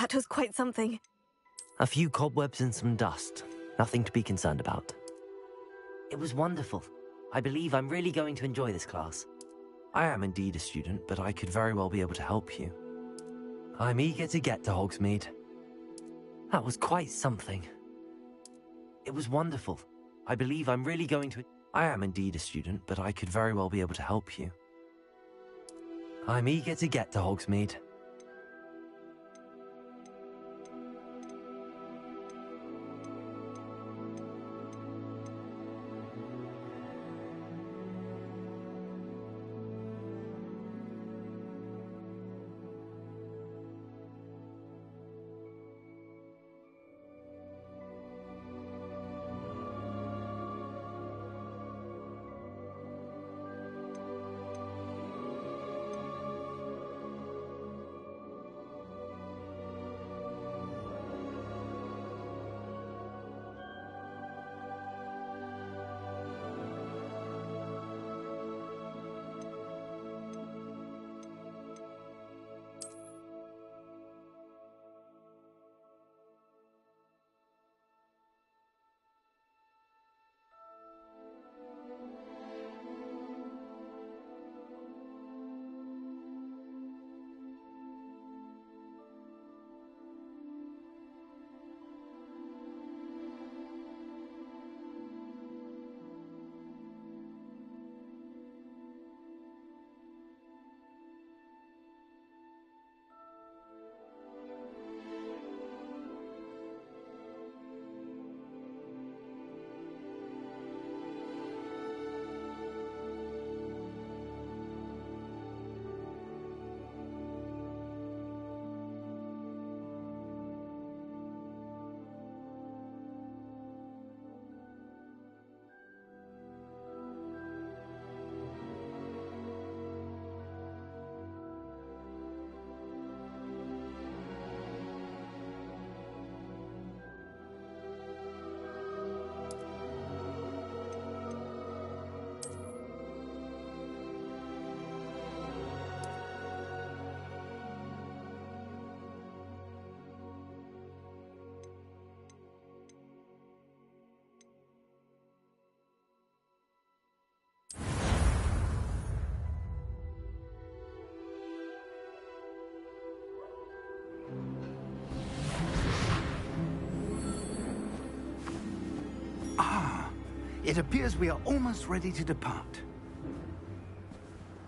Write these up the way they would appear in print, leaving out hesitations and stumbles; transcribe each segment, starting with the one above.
That was quite something. A few cobwebs and some dust. Nothing to be concerned about. It was wonderful. I believe I'm really going to enjoy this class. I am indeed a student, but I could very well be able to help you. I'm eager to get to Hogsmeade. That was quite something. It was wonderful. I believe I'm really going to... I am indeed a student, but I could very well be able to help you. I'm eager to get to Hogsmeade. It appears we are almost ready to depart.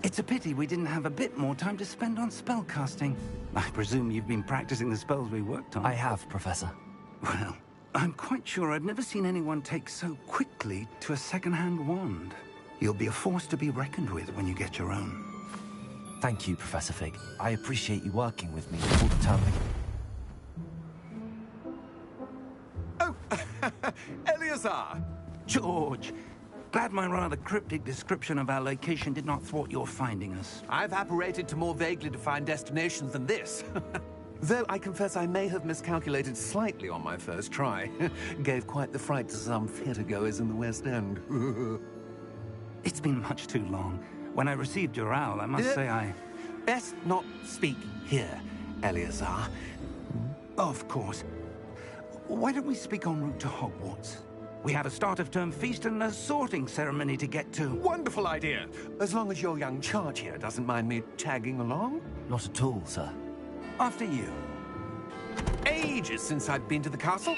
It's a pity we didn't have a bit more time to spend on spellcasting. I presume you've been practicing the spells we worked on. I have, Professor. Well, I'm quite sure I've never seen anyone take so quickly to a second-hand wand. You'll be a force to be reckoned with when you get your own. Thank you, Professor Fig. I appreciate you working with me all the time. Oh, Eleazar! George, glad my rather cryptic description of our location did not thwart your finding us. I've apparated to more vaguely defined destinations than this. Though I confess I may have miscalculated slightly on my first try. Gave quite the fright to some theatre-goers in the West End. It's been much too long. When I received your owl, I must say I... Best not speak here, Eleazar. Of course. Why don't we speak en route to Hogwarts? We have a start-of-term feast and a sorting ceremony to get to. Wonderful idea! As long as your young charge here doesn't mind me tagging along. Not at all, sir. After you. Ages since I've been to the castle.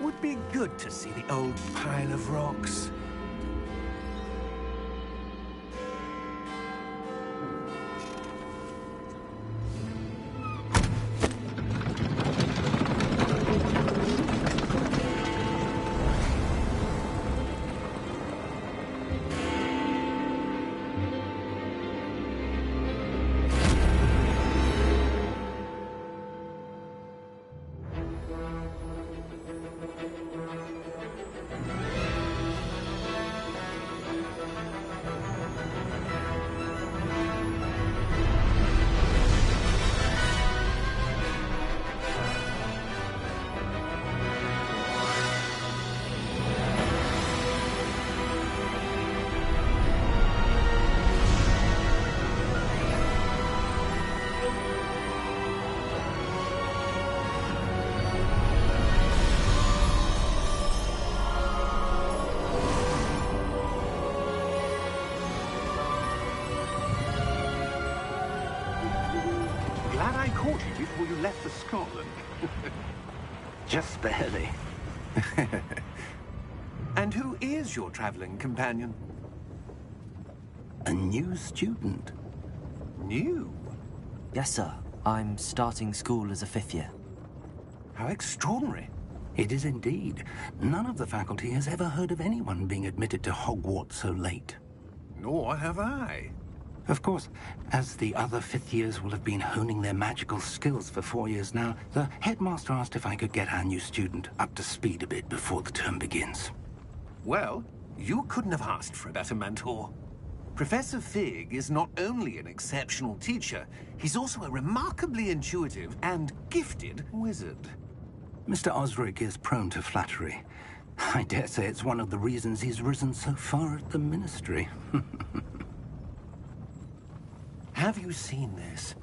Would be good to see the old pile of rocks. glad I caught you before you left for Scotland. Just barely. And who is your traveling companion? A new student. New? Yes, sir. I'm starting school as a 5th year. How extraordinary. It is indeed. None of the faculty has ever heard of anyone being admitted to Hogwarts so late. Nor have I. Of course, as the other 5th years will have been honing their magical skills for 4 years now, the headmaster asked if I could get our new student up to speed a bit before the term begins. Well, you couldn't have asked for a better mentor. Professor Fig is not only an exceptional teacher, he's also a remarkably intuitive and gifted wizard. Mr. Osric is prone to flattery. I dare say it's one of the reasons he's risen so far at the Ministry. Have you seen this?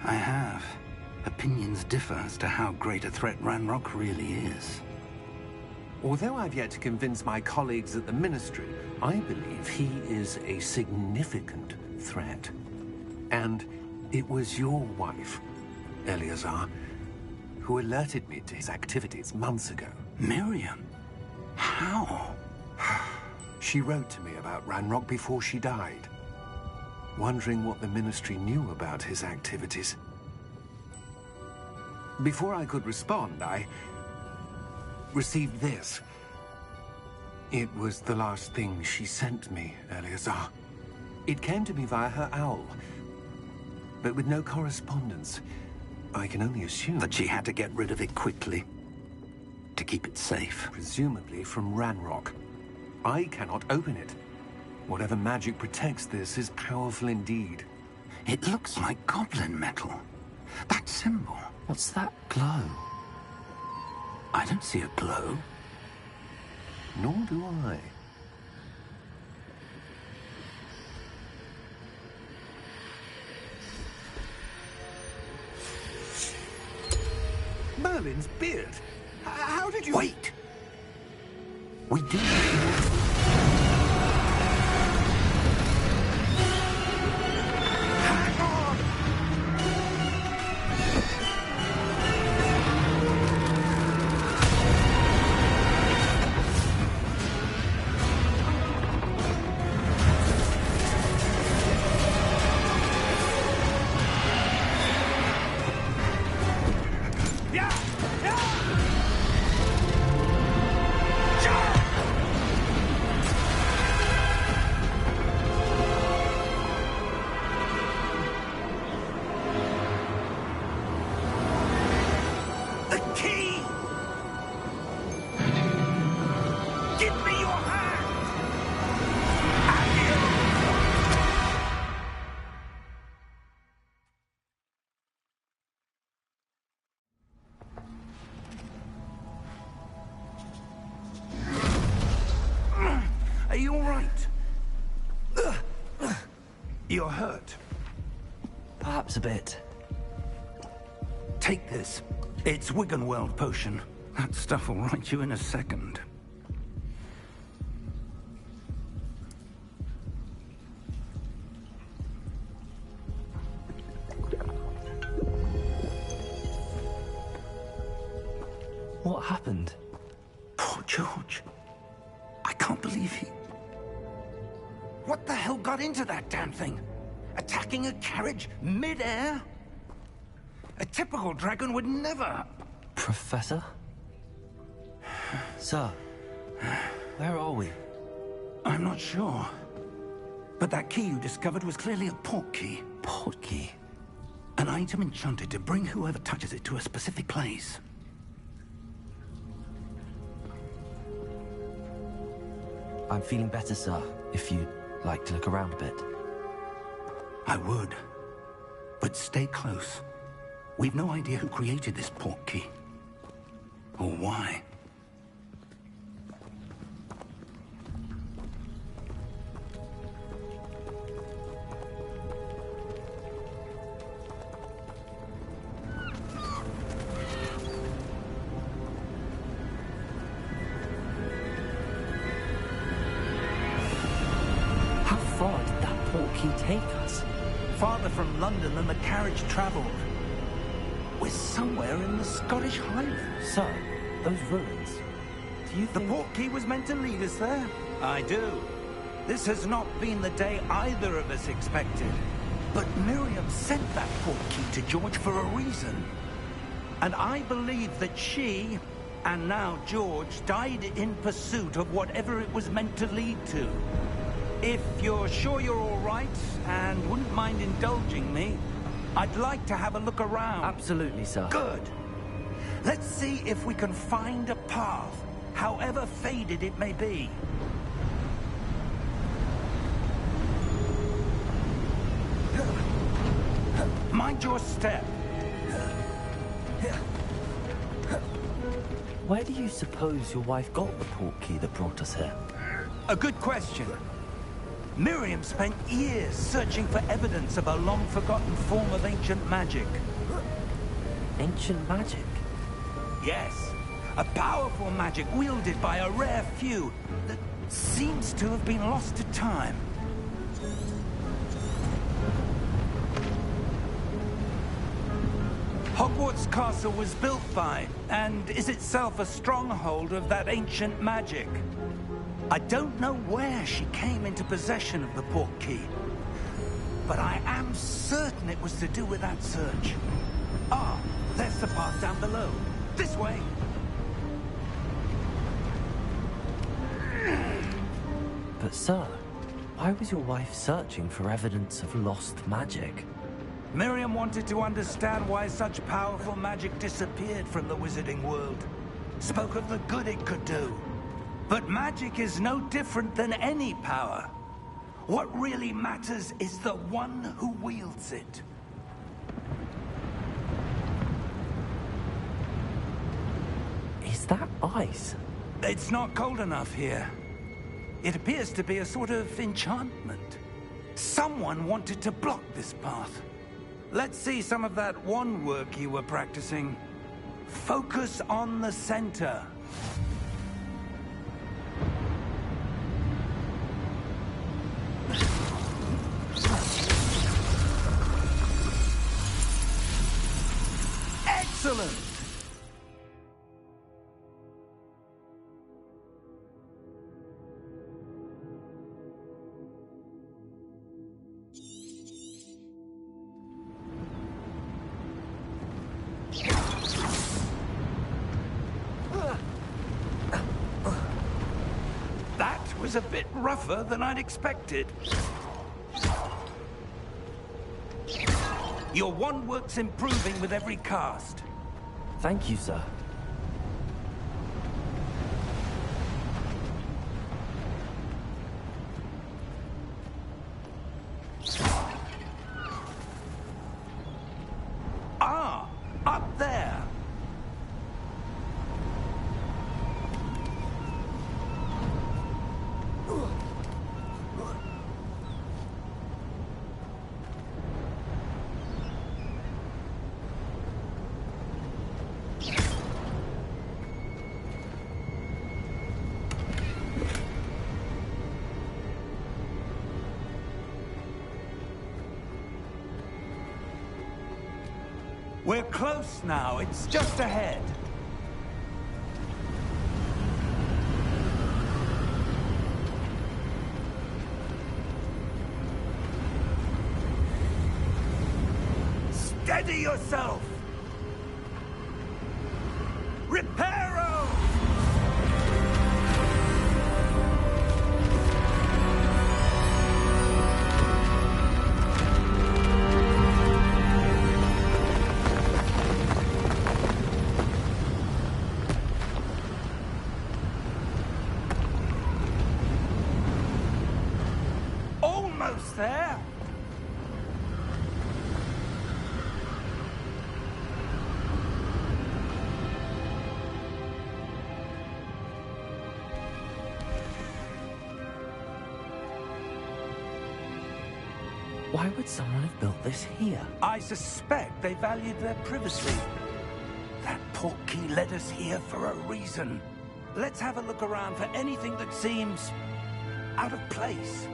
I have. Opinions differ as to how great a threat Ranrock really is. Although I've yet to convince my colleagues at the Ministry, I believe he is a significant threat. And it was your wife, Eleazar, who alerted me to his activities months ago. Miriam? How? She wrote to me about Ranrock before she died, wondering what the Ministry knew about his activities. Before I could respond, I received this. It was the last thing she sent me, Eleazar. It came to me via her owl, but with no correspondence. I can only assume That she had to get rid of it quickly, to keep it safe. presumably from Ranrock. I cannot open it. Whatever magic protects this is powerful indeed. It looks like goblin metal. That symbol. What's that glow? I don't see a glow. Nor do I. Merlin's beard. How did you... Wait! We do have to... Are you all right? You're hurt. Perhaps a bit. Take this. It's Wiggenweld potion. That stuff will right you in a second. What happened? Poor George. I can't believe he... What the hell got into that damn thing? Attacking a carriage mid-air? A typical dragon would never... Professor? Sir, where are we? I'm not sure. But that key you discovered was clearly a port key. Port key? An item enchanted to bring whoever touches it to a specific place. I'm feeling better, sir, if you'd like to look around a bit. I would. But stay close. We've no idea who created this port key. Or why. How far did that portkey take us? Farther from London than the carriage travelled. We're somewhere in the Scottish Highlands. Sir, those ruins. Do you The think... portkey was meant to lead us there? I do. This has not been the day either of us expected. But Miriam sent that portkey to George for a reason. And I believe that she, and now George, died in pursuit of whatever it was meant to lead to. If you're sure you're all right, and wouldn't mind indulging me, I'd like to have a look around. Absolutely, sir. Good. Let's see if we can find a path, however faded it may be. Mind your step. Where do you suppose your wife got the portkey that brought us here? A good question. Miriam spent years searching for evidence of a long-forgotten form of ancient magic. Ancient magic? Yes, a powerful magic wielded by a rare few that seems to have been lost to time. Hogwarts Castle was built by, and is itself a stronghold of that ancient magic. I don't know where she came into possession of the portkey, but I am certain it was to do with that search. Ah, there's the path down below. This way. But sir, why was your wife searching for evidence of lost magic? Miriam wanted to understand why such powerful magic disappeared from the wizarding world. Spoke of the good it could do. But magic is no different than any power. What really matters is the one who wields it. Is that ice? It's not cold enough here. It appears to be a sort of enchantment. Someone wanted to block this path. Let's see some of that wand work you were practicing. Focus on the center. Excellent! That was a bit rougher than I'd expected. Your wand work's improving with every cast. Thank you, sir. Ah, up there. We're close now. It's just ahead. Steady yourself! Reparo! Almost there. Why would someone have built this here? I suspect they valued their privacy. That portkey led us here for a reason. Let's have a look around for anything that seems out of place.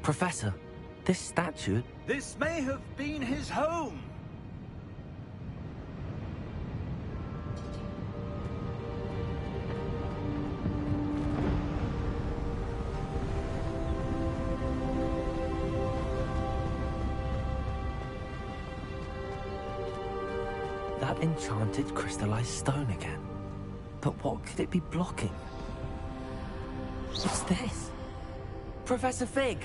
Professor, this statue... This may have been his home. That enchanted crystallized stone again. But what could it be blocking? What's this? Professor Fig!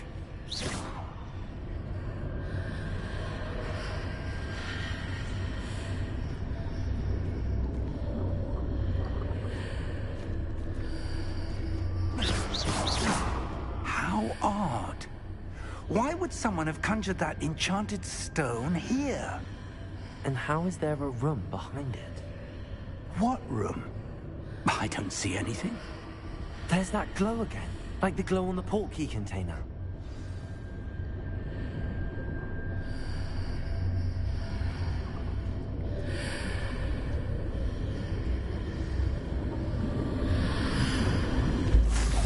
How odd. Why would someone have conjured that enchanted stone here? And how is there a room behind it? What room? I don't see anything. There's that glow again, like the glow on the portkey container.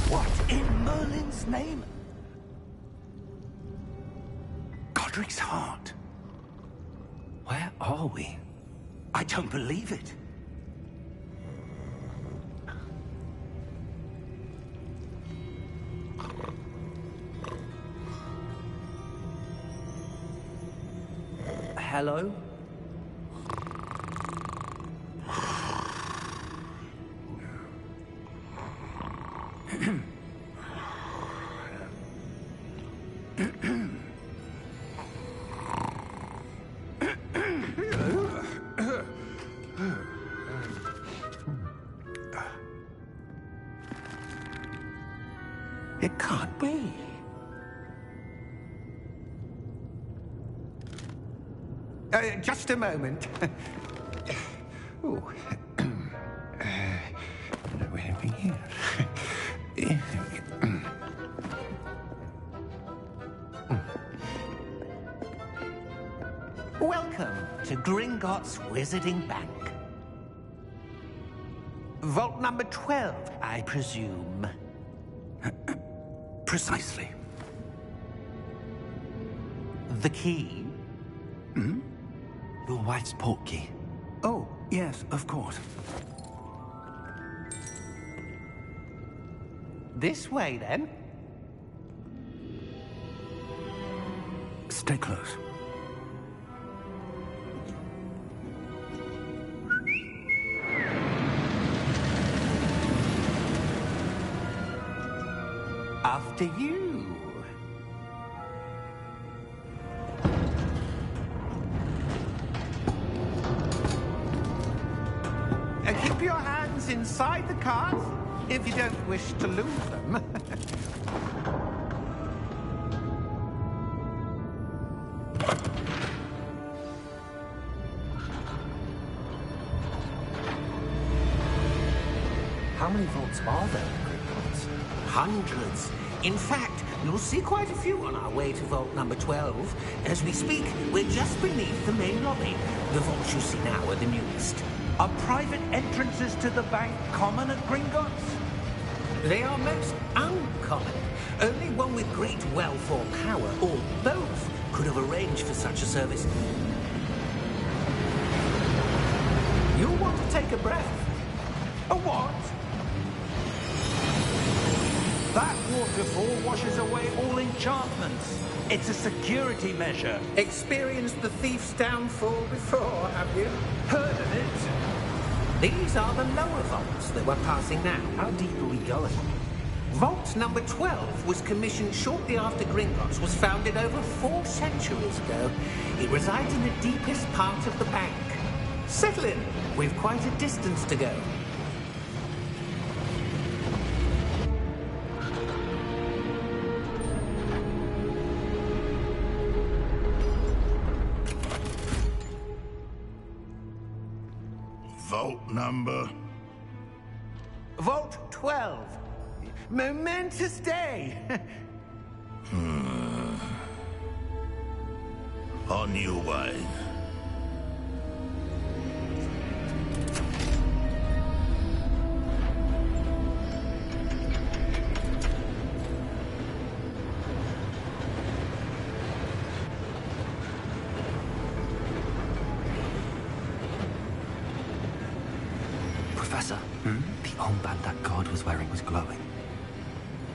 What in Merlin's name? Godric's heart. Where are we? I don't believe it. Hello? It can't be. Just a moment. Oh. Where are we here? Welcome to Gringotts Wizarding Bank. Vault number 12, I presume. Precisely. The key? Your wife's portkey. Oh, yes, of course. This way, then. Stay close. After you. Keep your hands inside the cart if you don't wish to lose them. How many vaults are there in Gringotts? Hundreds. In fact, you'll see quite a few on our way to vault number 12. As we speak, we're just beneath the main lobby. The vaults you see now are the newest. Are private entrances to the bank common at Gringotts? They are most uncommon. Only one with great wealth or power, or both, could have arranged for such a service. You'll want to take a breath. A what? That waterfall washes away all enchantments. It's a security measure. Experienced the thief's downfall before, have you? Heard of it? These are the lower vaults that we're passing now. How deep are we going? Vault number 12 was commissioned shortly after Gringotts was founded over 4 centuries ago. It resides in the deepest part of the bank. Settle in. We've quite a distance to go. Vault number? Vault 12. Momentous day. On your way. Professor, the armband that guard was wearing was glowing.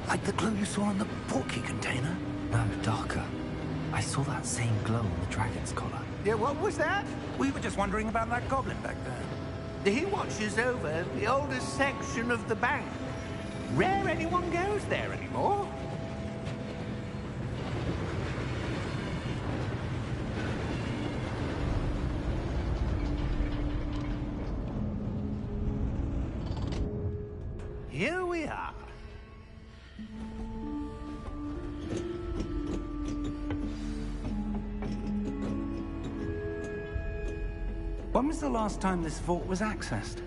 Like the glow you saw in the portkey container? No, darker. I saw that same glow on the dragon's collar. Yeah, what was that? We were just wondering about that goblin back there. He watches over the oldest section of the bank. Rare anyone goes there anymore. Here we are. When was the last time this vault was accessed?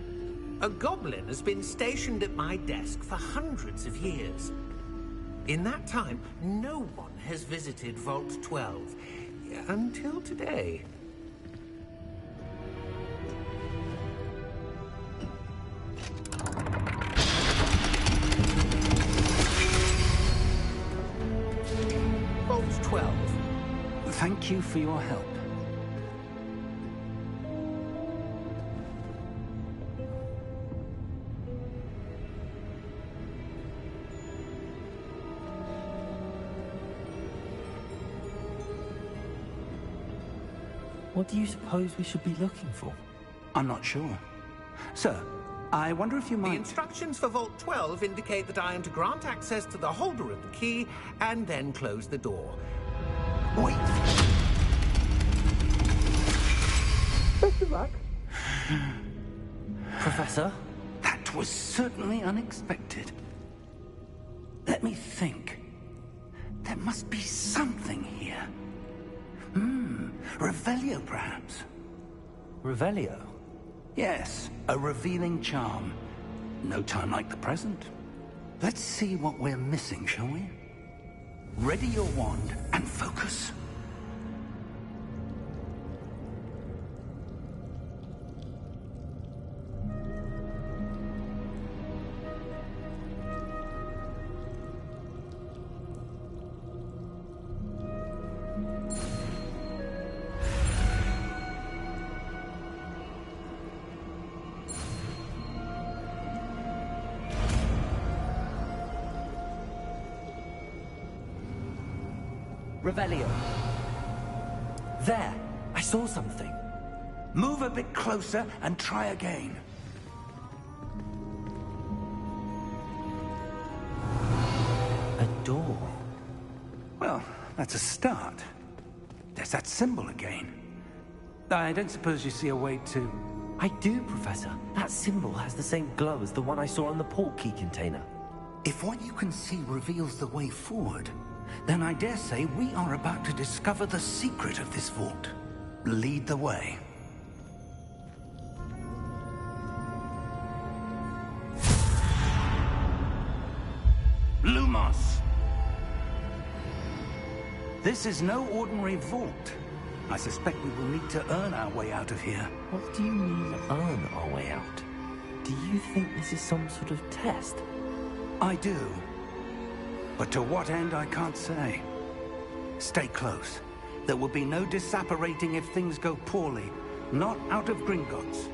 A goblin has been stationed at my desk for hundreds of years. In that time, no one has visited Vault 12. Until today. Vault 12. Thank you for your help. What do you suppose we should be looking for? I'm not sure. Sir, I wonder if you The might... instructions for Vault 12 indicate that I am to grant access to the holder of the key and then close the door. Wait! Best of luck. Professor? That was certainly unexpected. Let me think. There must be something here. Revelio, perhaps? Revelio? Yes, a revealing charm. No time like the present. Let's see what we're missing, shall we? Ready your wand and focus. Revelio. There! I saw something. Move a bit closer and try again. A door. Well, that's a start. There's that symbol again. I don't suppose you see a way to... I do, Professor. That symbol has the same glow as the one I saw on the portkey container. If what you can see reveals the way forward, then I dare say we are about to discover the secret of this vault. Lead the way. Lumos! This is no ordinary vault. I suspect we will need to earn our way out of here. What do you mean, earn our way out? Do you think this is some sort of test? I do. But to what end, I can't say. Stay close. There will be no disapparating if things go poorly. Not out of Gringotts.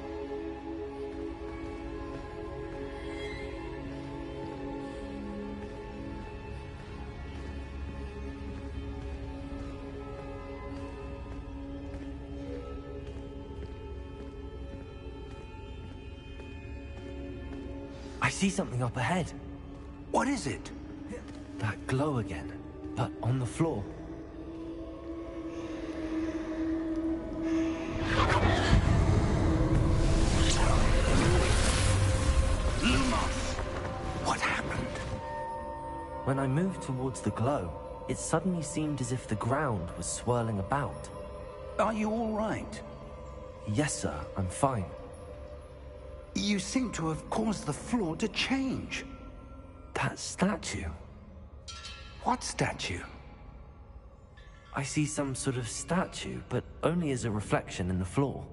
I see something up ahead. What is it? That glow again, but on the floor. Lumos! What happened? When I moved towards the glow, it suddenly seemed as if the ground was swirling about. Are you all right? Yes, sir, I'm fine. You seem to have caused the floor to change. That statue. What statue? I see some sort of statue, but only as a reflection in the floor.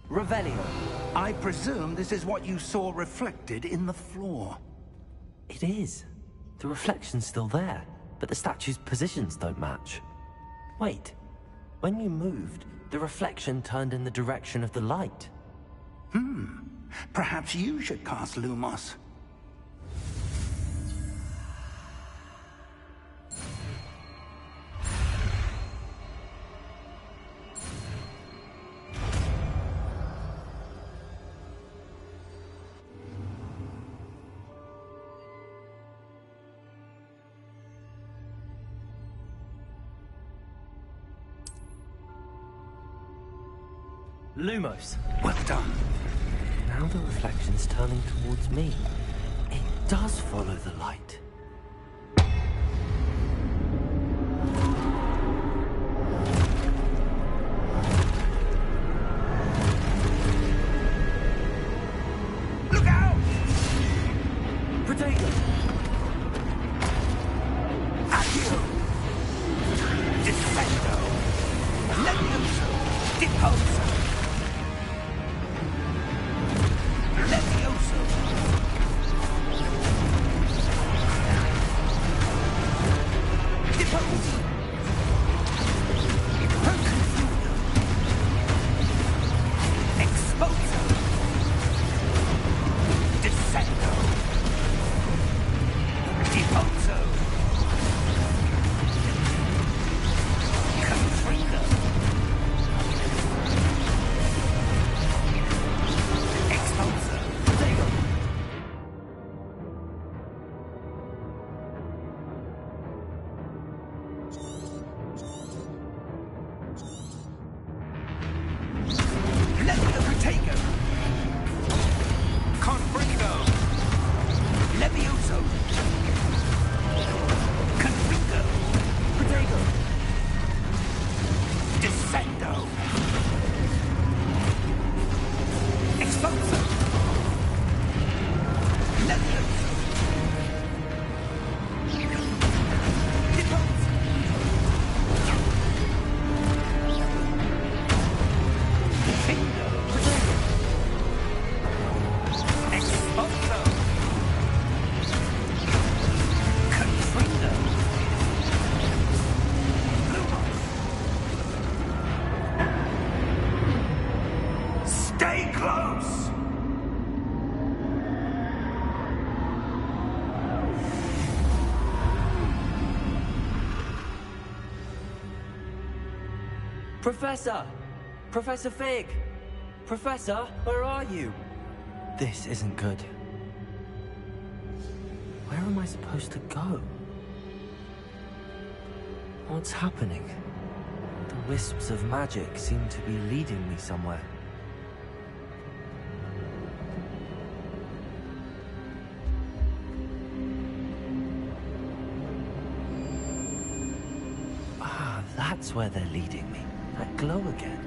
Revelio. I presume this is what you saw reflected in the floor. It is. The reflection's still there, but the statue's positions don't match. Wait, When you moved, the reflection turned in the direction of the light. Perhaps you should cast Lumos. Lumos. Well done. Now the reflection's turning towards me. It does follow the light. Look out! Protego! Accio! Defendo! Levioso! Deposo! Levioso! Deposo! Confundo! Exposo! Descendo! Deposo! Confringo! Exposo! Levio Protego! Confringo! Levioso! Confringo! Protego! Descendo! Exposo! Levioso! Deposo! Findo! Protego! Exposo! Confrindo! Lumos! Stay close! Professor! Professor Fig! Professor, where are you? This isn't good. Where am I supposed to go? What's happening? The wisps of magic seem to be leading me somewhere. Ah, that's where they're leading me. That glow again.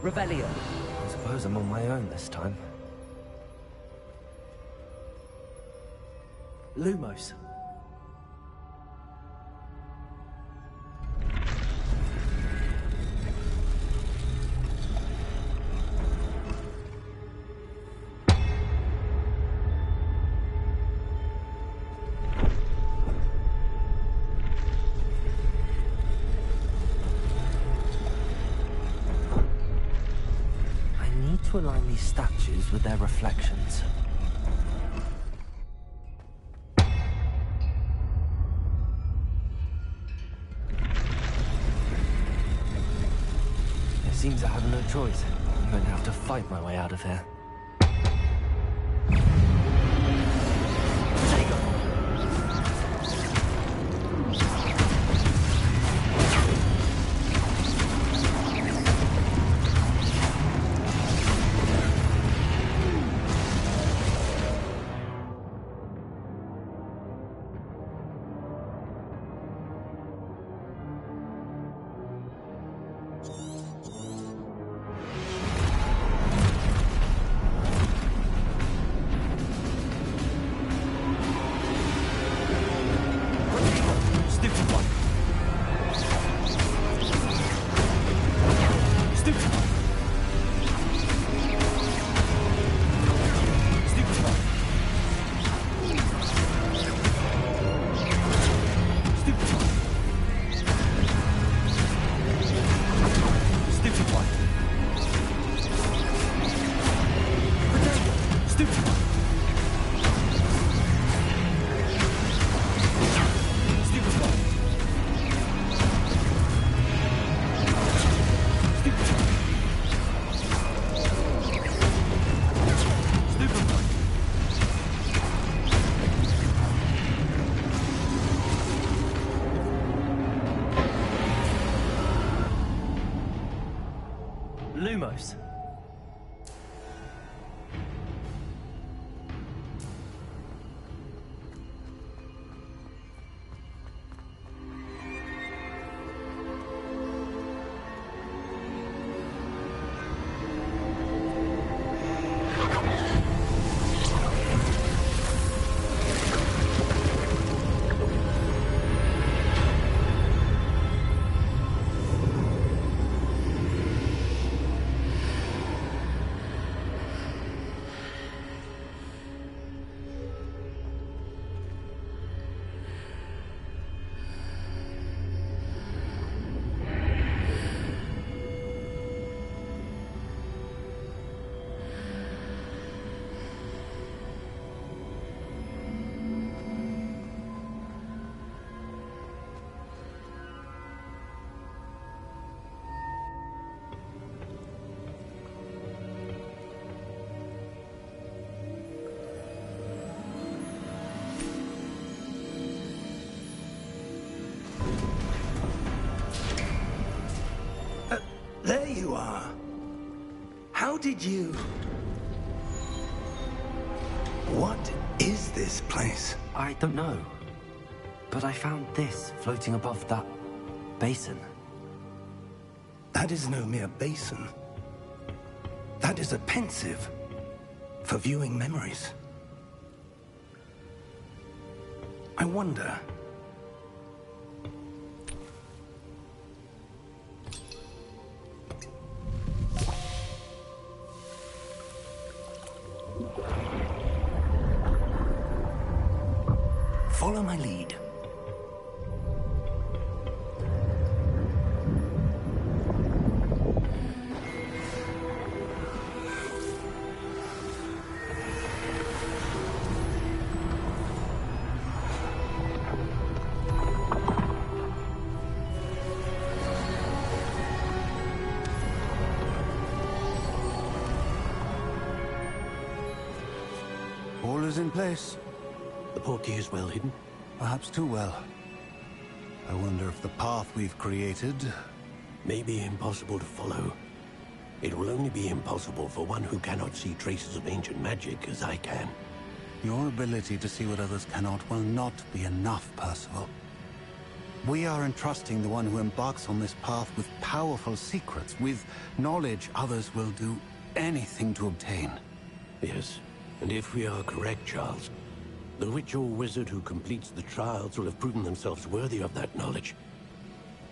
Revelio. I suppose I'm on my own this time. Lumos. To align these statues with their reflections. It seems I have no choice. I'm going to have to fight my way out of here. Lumos. There you are. How did you... What is this place? I don't know. But I found this floating above that basin. That is no mere basin. That is a pensive for viewing memories. I wonder... Follow my lead. All is in place. The portkey is well hidden. Perhaps too well. I wonder if the path we've created... May be impossible to follow. It will only be impossible for one who cannot see traces of ancient magic as I can. Your ability to see what others cannot will not be enough, Percival. We are entrusting the one who embarks on this path with powerful secrets, with knowledge others will do anything to obtain. Yes, and if we are correct, Charles, the witch or wizard who completes the trials will have proven themselves worthy of that knowledge,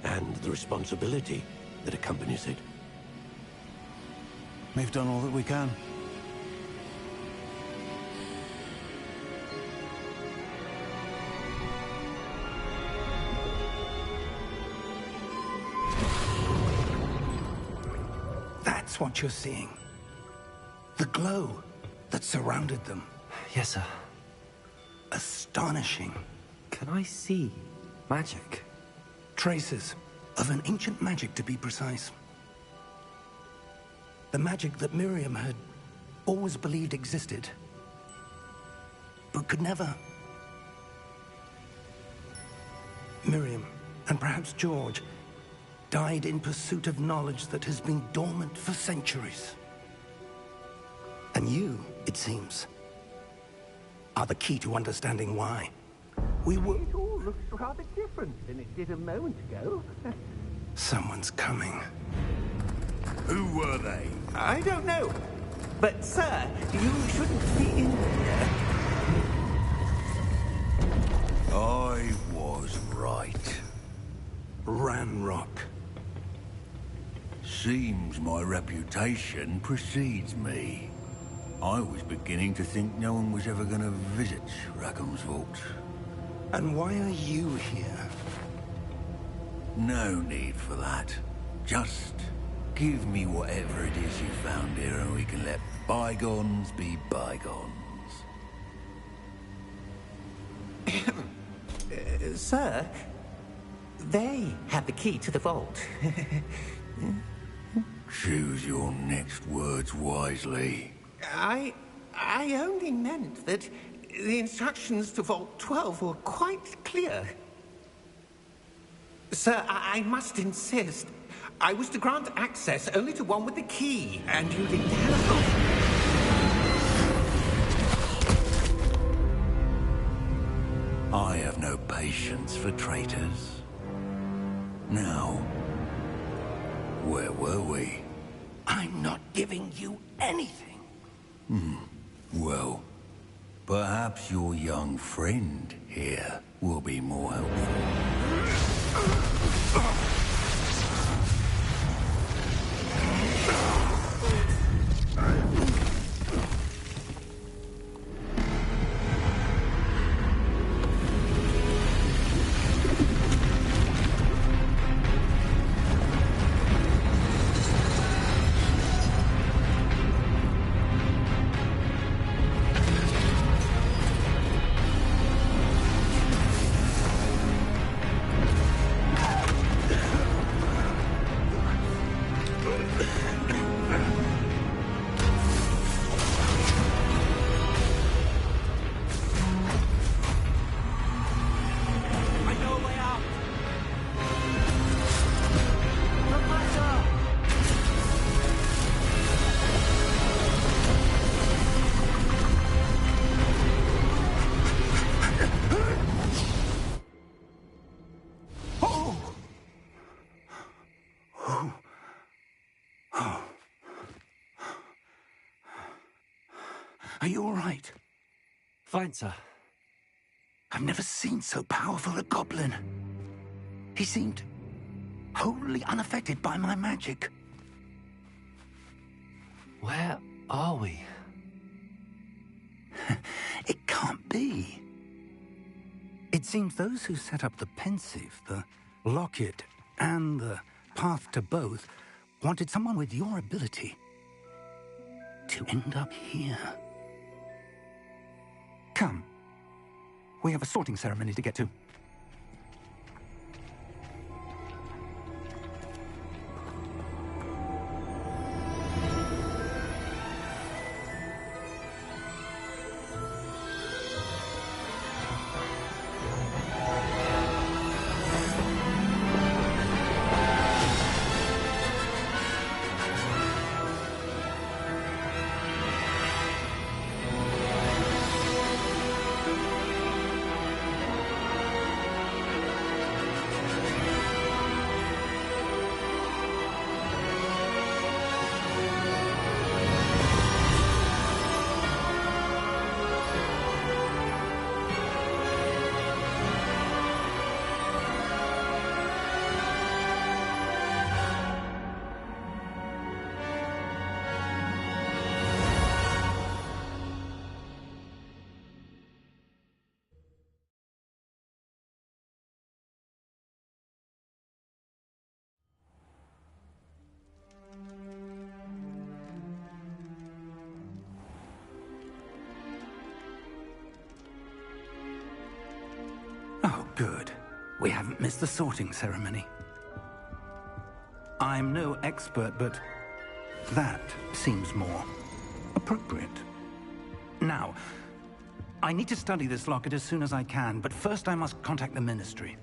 and the responsibility that accompanies it. We've done all that we can. That's what you're seeing. The glow that surrounded them. Yes, sir. Astonishing. Can I see magic? Traces of an ancient magic, to be precise. The magic that Miriam had always believed existed, but could never. Miriam, and perhaps George, died in pursuit of knowledge that has been dormant for centuries. And you, it seems, are the key to understanding why. We were... It all looks rather different than it did a moment ago. Someone's coming. Who were they? I don't know. But, sir, you shouldn't be in here. I was right. Ranrock. Seems my reputation precedes me. I was beginning to think no one was ever going to visit Rackham's vault. And why are you here? No need for that. Just give me whatever it is you found here and we can let bygones be bygones. Sir, they have the key to the vault. Choose your next words wisely. I only meant that the instructions to Vault 12 were quite clear. Sir, I must insist. I was to grant access only to one with the key, and you didn't have I have no patience for traitors. Now, where were we? I'm not giving you anything. Well, perhaps your young friend here will be more helpful. Are you all right? Fine, sir. I've never seen so powerful a goblin. He seemed wholly unaffected by my magic. Where are we? It can't be. It seems those who set up the pensive, the locket, and the path to both wanted someone with your ability to end up here. Come. We have a sorting ceremony to get to. Oh, good. We haven't missed the sorting ceremony. I'm no expert, but that seems more appropriate. Now, I need to study this locket as soon as I can, but first I must contact the Ministry.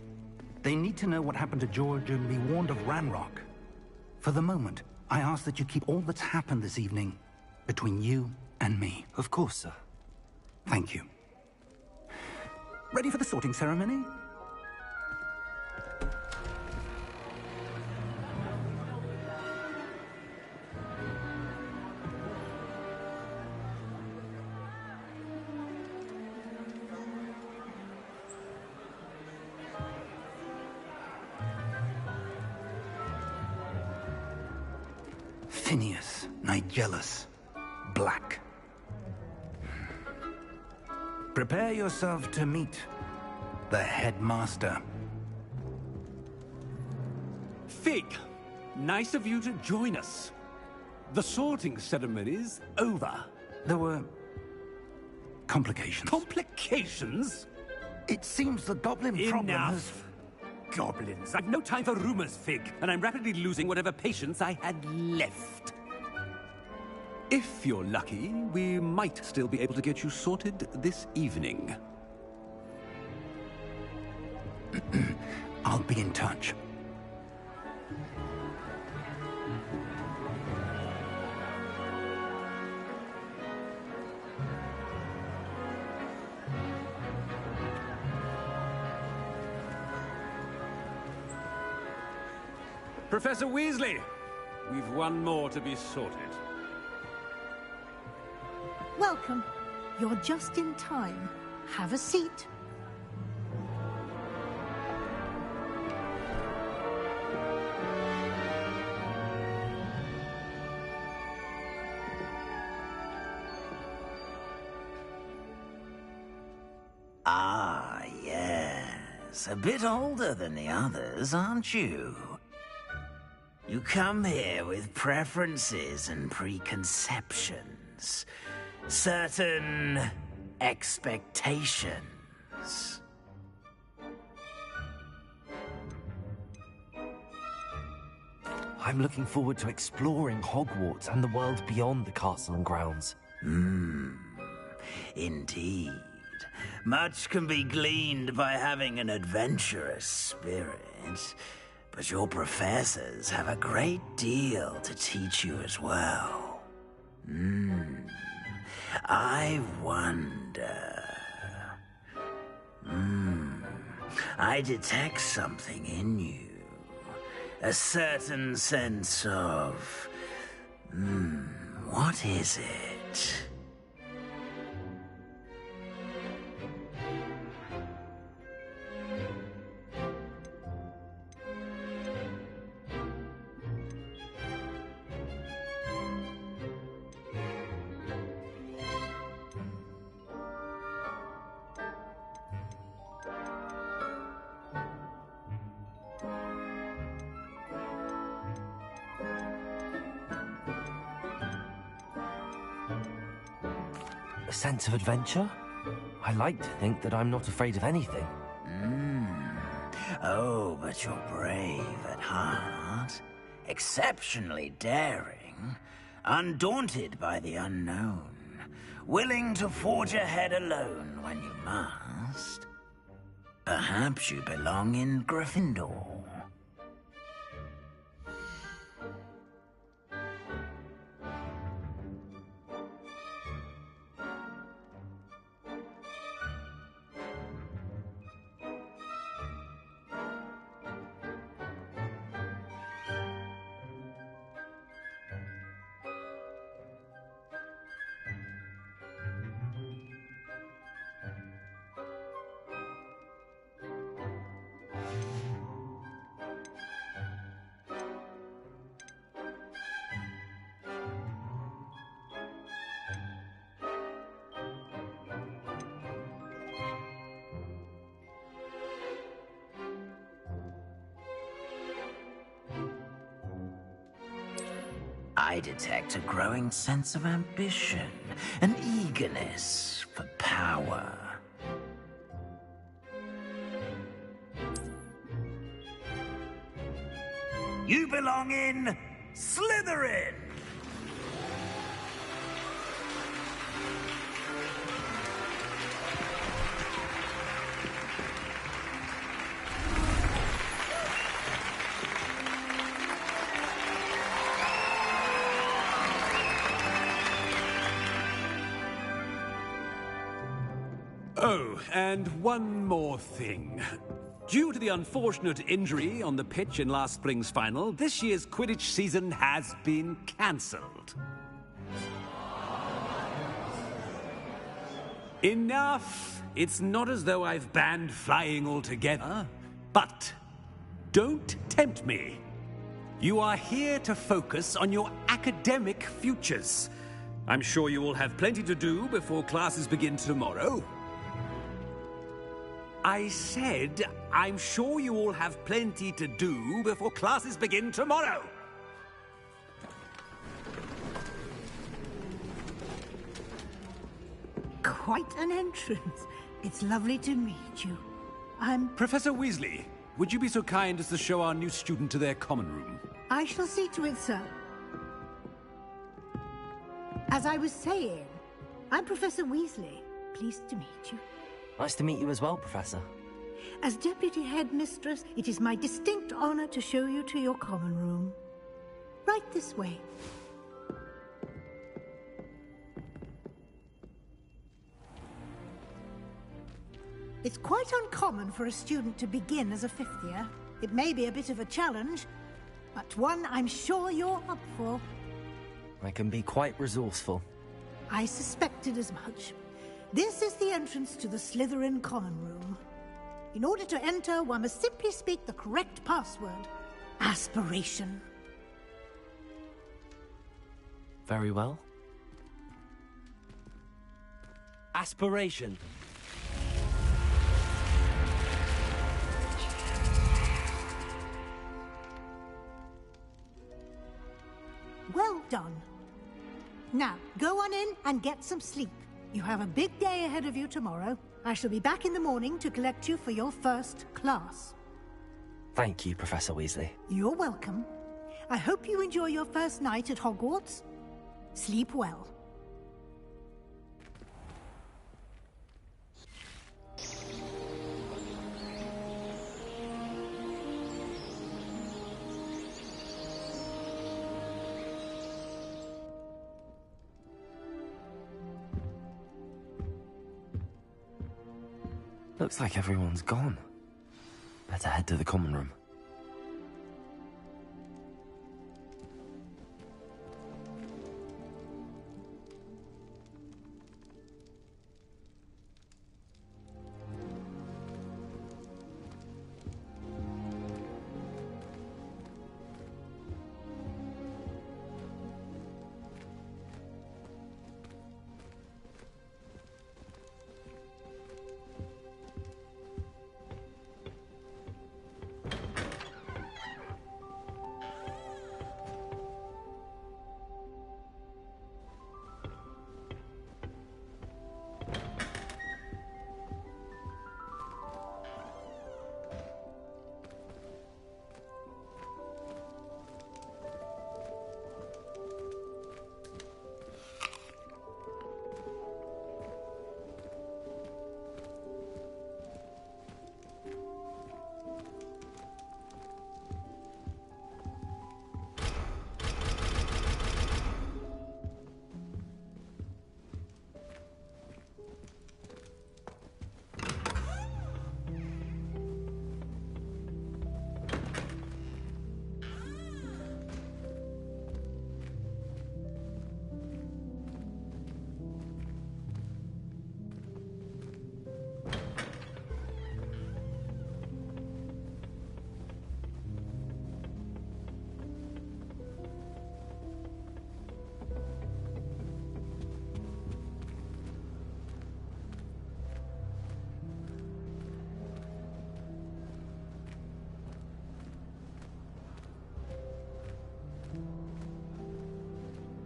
They need to know what happened to George and be warned of Ranrock. For the moment, I ask that you keep all that's happened this evening between you and me. Of course, sir. Thank you. Ready for the sorting ceremony? Phineas, Nigellus, Black. Prepare yourself to meet the headmaster. Fig, nice of you to join us. The sorting ceremony's over. There were complications. Complications? It seems the goblin problem has... Enough. Goblins. I've no time for rumors, Fig, and I'm rapidly losing whatever patience I had left. If you're lucky, we might still be able to get you sorted this evening. I'll be in touch. Professor Weasley, we've one more to be sorted. Welcome. You're just in time. Have a seat. Ah, yes. A bit older than the others, aren't you? You come here with preferences and preconceptions. Certain expectations. I'm looking forward to exploring Hogwarts and the world beyond the castle and grounds. Indeed. Much can be gleaned by having an adventurous spirit, but your professors have a great deal to teach you as well. I wonder... I detect something in you. A certain sense of... what is it? A sense of adventure? I like to think that I'm not afraid of anything. Oh, but you're brave at heart. Exceptionally daring. Undaunted by the unknown. Willing to forge ahead alone when you must. Perhaps you belong in Gryffindor. I detect a growing sense of ambition, an eagerness for power. You belong in Slytherin! Oh, and one more thing. Due to the unfortunate injury on the pitch in last spring's final, this year's Quidditch season has been cancelled. Enough! It's not as though I've banned flying altogether. But don't tempt me. You are here to focus on your academic futures. I'm sure you will have plenty to do before classes begin tomorrow. I said, I'm sure you all have plenty to do before classes begin tomorrow. Quite an entrance. It's lovely to meet you. I'm... Professor Weasley, would you be so kind as to show our new student to their common room? I shall see to it, sir. As I was saying, I'm Professor Weasley. Pleased to meet you. Nice to meet you as well, Professor. As Deputy Headmistress, it is my distinct honor to show you to your common room. Right this way. It's quite uncommon for a student to begin as a fifth year. It may be a bit of a challenge, but one I'm sure you're up for. I can be quite resourceful. I suspected as much. This is the entrance to the Slytherin Common Room. In order to enter, one must simply speak the correct password. Aspiration. Very well. Aspiration. Well done. Now, go on in and get some sleep. You have a big day ahead of you tomorrow. I shall be back in the morning to collect you for your first class. Thank you, Professor Weasley. You're welcome. I hope you enjoy your first night at Hogwarts. Sleep well. Looks like everyone's gone. Better head to the common room.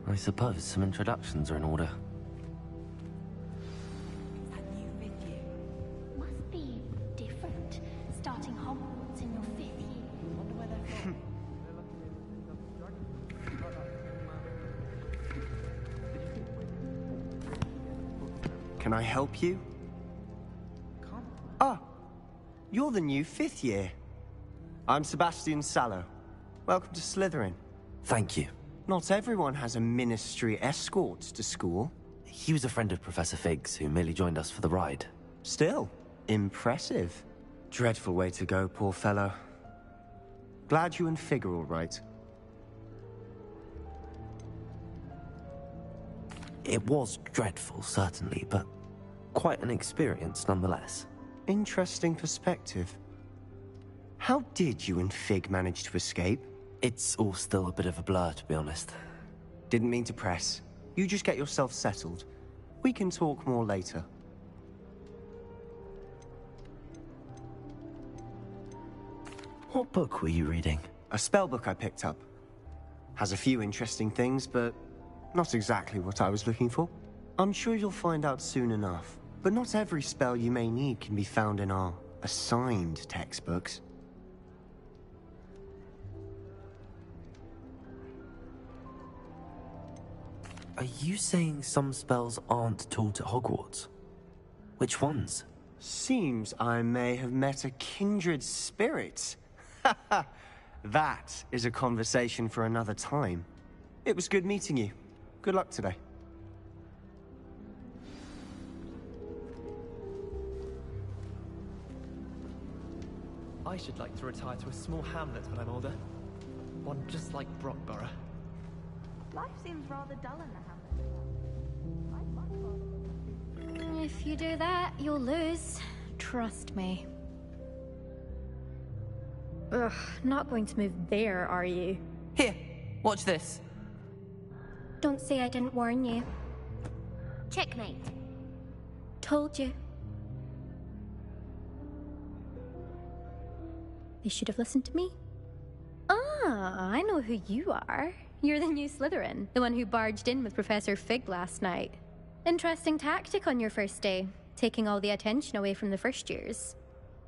I suppose some introductions are in order. That new fifth year must be different. Starting Hogwarts in your 5th year. Wonder where they're from. Can I help you? Ah, you're the new 5th year. I'm Sebastian Sallow. Welcome to Slytherin. Thank you. Not everyone has a ministry escort to school. He was a friend of Professor Fig's, who merely joined us for the ride. Still, impressive. Dreadful way to go, poor fellow. Glad you and Fig are all right. It was dreadful, certainly, but quite an experience nonetheless. Interesting perspective. How did you and Fig manage to escape? It's all still a bit of a blur, to be honest. Didn't mean to press. You just get yourself settled. We can talk more later. What book were you reading? A spell book I picked up. Has a few interesting things, but not exactly what I was looking for. I'm sure you'll find out soon enough. But not every spell you may need can be found in our assigned textbooks. Are you saying some spells aren't taught at Hogwarts? Which ones? Seems I may have met a kindred spirit. That is a conversation for another time. It was good meeting you. Good luck today. I should like to retire to a small hamlet when I'm older. One just like Brockborough. Life seems rather dull in the hamlet. I'd much rather... If you do that, you'll lose. Trust me. Ugh, not going to move there, are you? Here, watch this. Don't say I didn't warn you. Checkmate. Told you. They should have listened to me. Ah, I know who you are. You're the new Slytherin, the one who barged in with Professor Fig last night. Interesting tactic on your first day, taking all the attention away from the first years.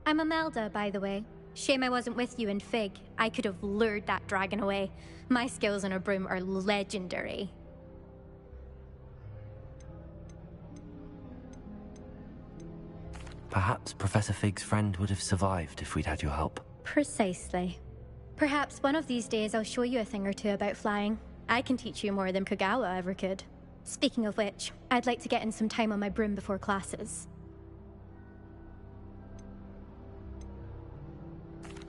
I'm Imelda, by the way. Shame I wasn't with you in Fig. I could have lured that dragon away. My skills on a broom are legendary. Perhaps Professor Fig's friend would have survived if we'd had your help. Precisely. Perhaps one of these days I'll show you a thing or two about flying. I can teach you more than Kagawa ever could. Speaking of which, I'd like to get in some time on my broom before classes.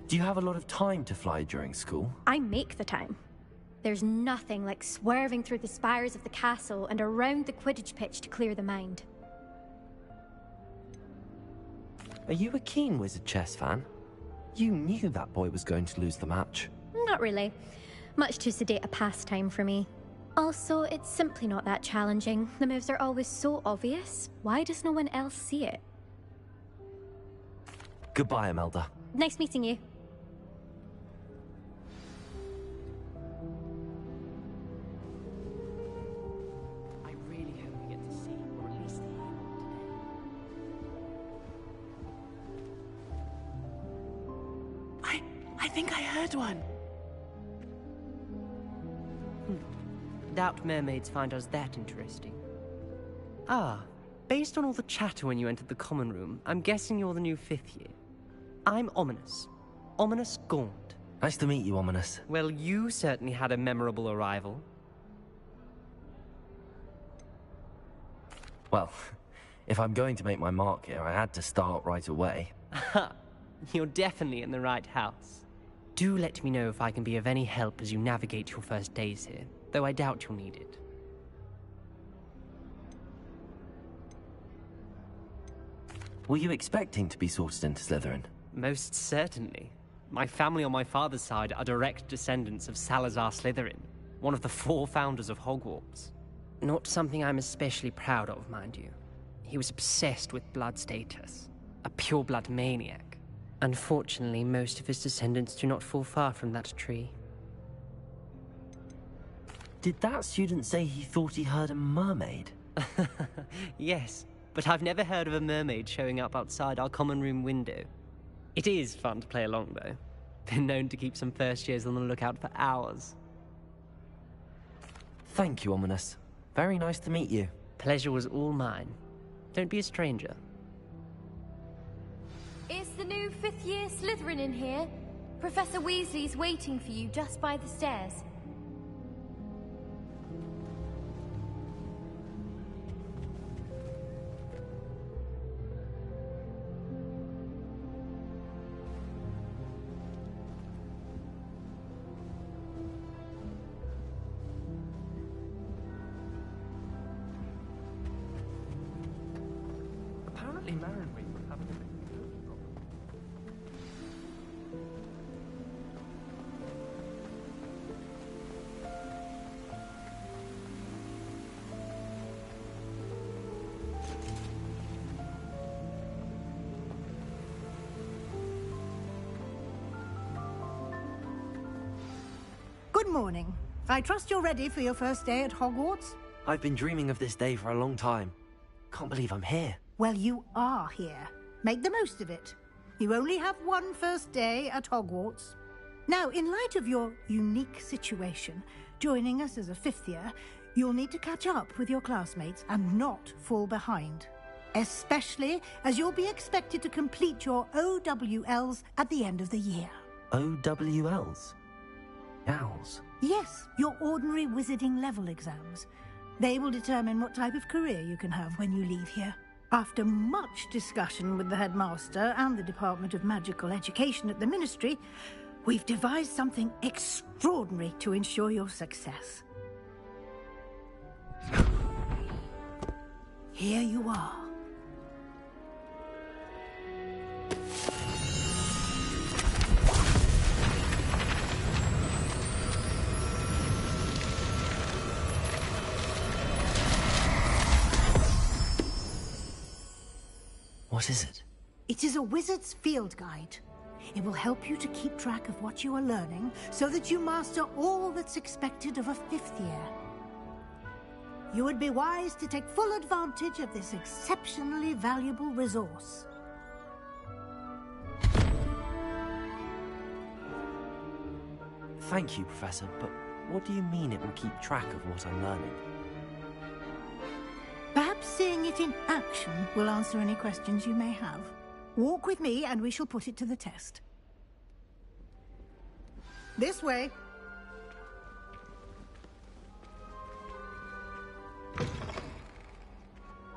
Do you have a lot of time to fly during school? I make the time. There's nothing like swerving through the spires of the castle and around the Quidditch pitch to clear the mind. Are you a keen Wizard chess fan? You knew that boy was going to lose the match. Not really. Much too sedate a pastime for me. Also, it's simply not that challenging. The moves are always so obvious. Why does no one else see it? Goodbye, Imelda. Nice meeting you. I really hope we get to see, or at least hear today. I think I heard one. Doubt mermaids find us that interesting. Ah, based on all the chatter when you entered the common room, I'm guessing you're the new 5th year. I'm Ominous. Ominous Gaunt. Nice to meet you, Ominous. Well, you certainly had a memorable arrival. Well, if I'm going to make my mark here, I had to start right away. Aha, you're definitely in the right house. Do let me know if I can be of any help as you navigate your first days here, though I doubt you'll need it. Were you expecting to be sorted into Slytherin? Most certainly. My family on my father's side are direct descendants of Salazar Slytherin, one of the 4 founders of Hogwarts. Not something I'm especially proud of, mind you. He was obsessed with blood status, a pure-blood maniac. Unfortunately, most of his descendants do not fall far from that tree. Did that student say he thought he heard a mermaid? Yes, but I've never heard of a mermaid showing up outside our common room window. It is fun to play along, though. Been known to keep some first years on the lookout for hours. Thank you, Ominous. Very nice to meet you. Pleasure was all mine. Don't be a stranger. Is the new 5th year Slytherin in here? Professor Weasley's waiting for you just by the stairs. Apparently Marinweed would have a problem. Good morning. I trust you're ready for your first day at Hogwarts? I've been dreaming of this day for a long time. Can't believe I'm here. Well, you are here. Make the most of it. You only have one first day at Hogwarts. Now, in light of your unique situation, joining us as a 5th year, you'll need to catch up with your classmates and not fall behind. Especially as you'll be expected to complete your OWLs at the end of the year. OWLs? Owls? Yes, your ordinary wizarding level exams. They will determine what type of career you can have when you leave here. After much discussion with the headmaster and the Department of Magical Education at the Ministry, We've devised something extraordinary to ensure your success. Here you are. What is it? It is a wizard's field guide. It will help you to keep track of what you are learning so that you master all that's expected of a 5th year. You would be wise to take full advantage of this exceptionally valuable resource. Thank you, Professor, but what do you mean it will keep track of what I'm learning? Perhaps seeing it in action will answer any questions you may have. Walk with me and we shall put it to the test. This way.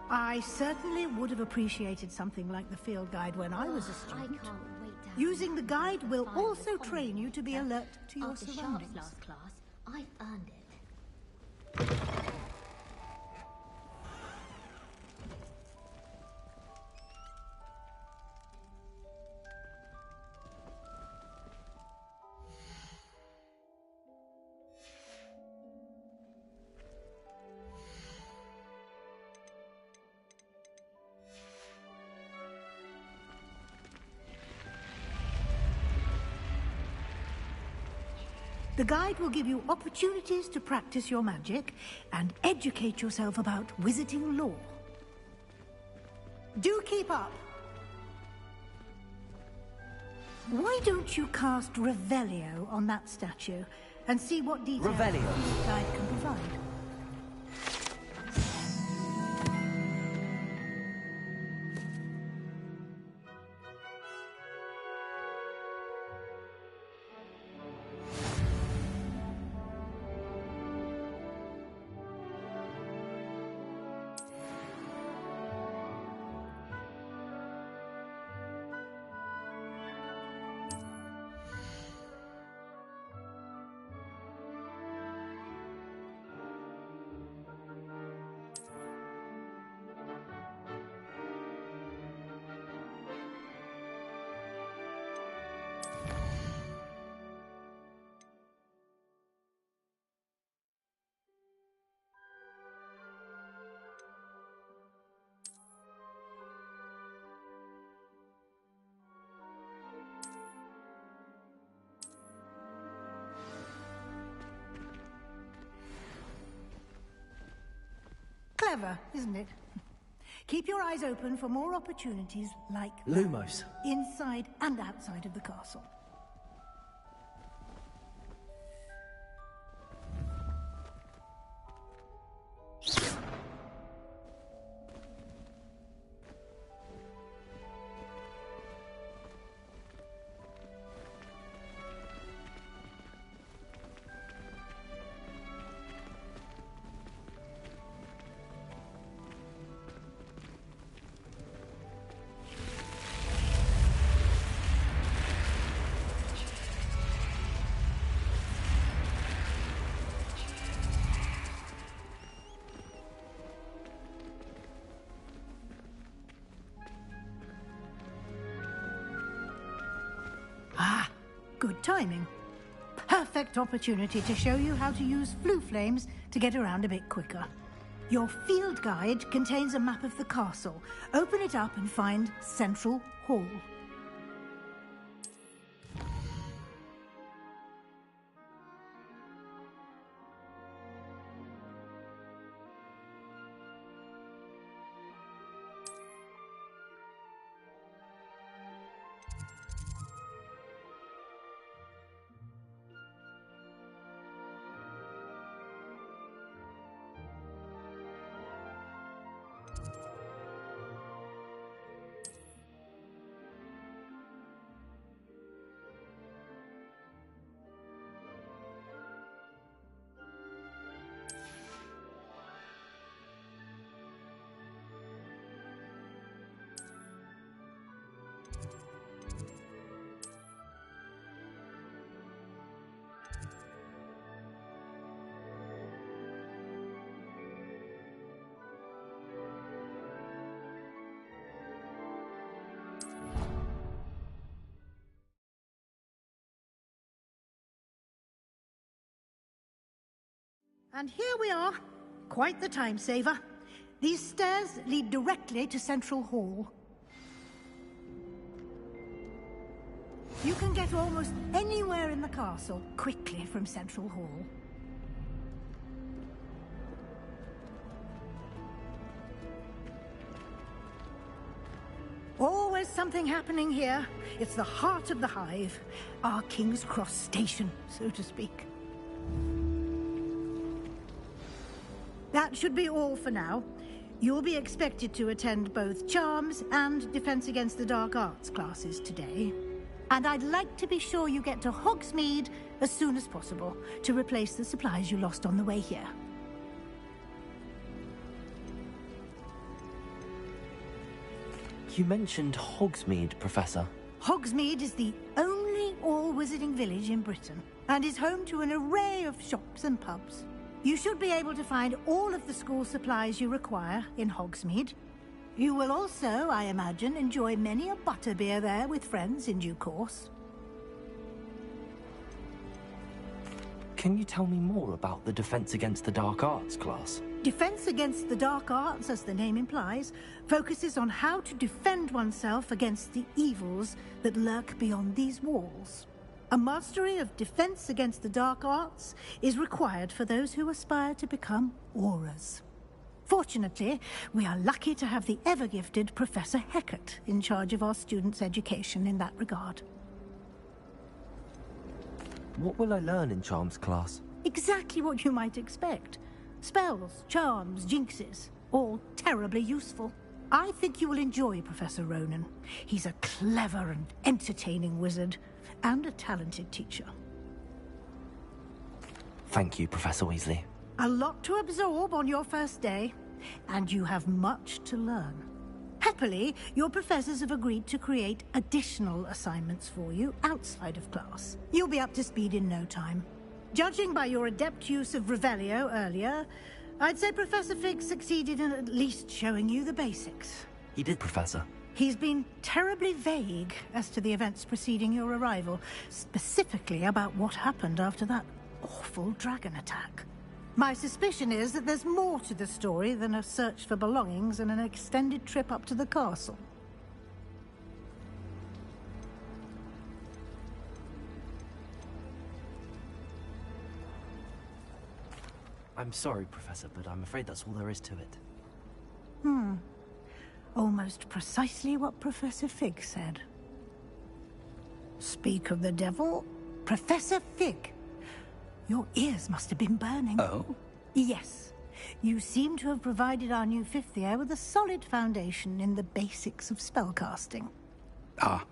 I certainly would have appreciated something like the field guide when I was a student. Using the guide will also train you to be alert to your surroundings. Last class, I've earned it. The guide will give you opportunities to practice your magic and educate yourself about wizarding lore. Do keep up! Why don't you cast Revelio on that statue and see what details Revelio. the guide can provide? Clever, isn't it? Keep your eyes open for more opportunities like Lumos. that, inside and outside of the castle. Ah, good timing. Perfect opportunity to show you how to use flue flames to get around a bit quicker. Your field guide contains a map of the castle. Open it up and find Central Hall. And here we are. Quite the time saver. These stairs lead directly to Central Hall. You can get almost anywhere in the castle quickly from Central Hall. Always something happening here. It's the heart of the hive. Our King's Cross station, so to speak. That should be all for now. You'll be expected to attend both Charms and Defense Against the Dark Arts classes today. And I'd like to be sure you get to Hogsmeade as soon as possible to replace the supplies you lost on the way here. You mentioned Hogsmeade, Professor. Hogsmeade is the only all-wizarding village in Britain and is home to an array of shops and pubs. You should be able to find all of the school supplies you require in Hogsmeade. You will also, I imagine, enjoy many a butterbeer there with friends in due course. Can you tell me more about the Defense Against the Dark Arts class? Defense Against the Dark Arts, as the name implies, focuses on how to defend oneself against the evils that lurk beyond these walls. A mastery of Defense Against the Dark Arts is required for those who aspire to become Aurors. Fortunately, we are lucky to have the ever-gifted Professor Hecat in charge of our students' education in that regard. What will I learn in Charms class? Exactly what you might expect. Spells, charms, jinxes, all terribly useful. I think you will enjoy Professor Ronan. He's a clever and entertaining wizard, and a talented teacher. Thank you, Professor Weasley. A lot to absorb on your first day, and you have much to learn. Happily, your professors have agreed to create additional assignments for you outside of class. You'll be up to speed in no time. Judging by your adept use of Revelio earlier, I'd say Professor Fig succeeded in at least showing you the basics. He did, Professor. He's been terribly vague as to the events preceding your arrival, specifically about what happened after that awful dragon attack. My suspicion is that there's more to the story than a search for belongings and an extended trip up to the castle. I'm sorry, Professor, but I'm afraid that's all there is to it. Almost precisely what Professor Fig said. Speak of the devil, Professor Fig. Your ears must have been burning. Oh? Yes. You seem to have provided our new fifth year with a solid foundation in the basics of spellcasting. Ah,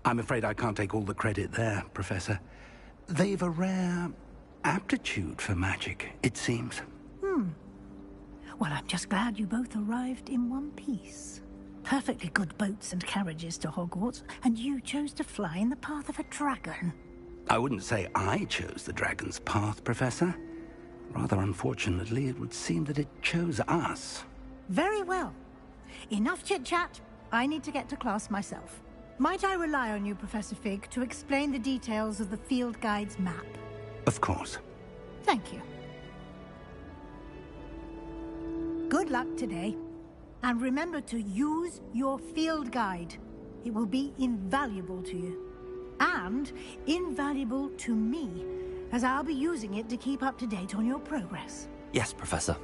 I'm afraid I can't take all the credit there, Professor. They've a rare aptitude for magic, it seems. Well, I'm just glad you both arrived in one piece. Perfectly good boats and carriages to Hogwarts, and you chose to fly in the path of a dragon. I wouldn't say I chose the dragon's path, Professor. Rather unfortunately, it would seem that it chose us. Very well. Enough chit-chat. I need to get to class myself. Might I rely on you, Professor Fig, to explain the details of the field guide's map? Of course. Thank you. Good luck today. And remember to use your field guide. It will be invaluable to you. And invaluable to me, as I'll be using it to keep up to date on your progress. Yes, Professor.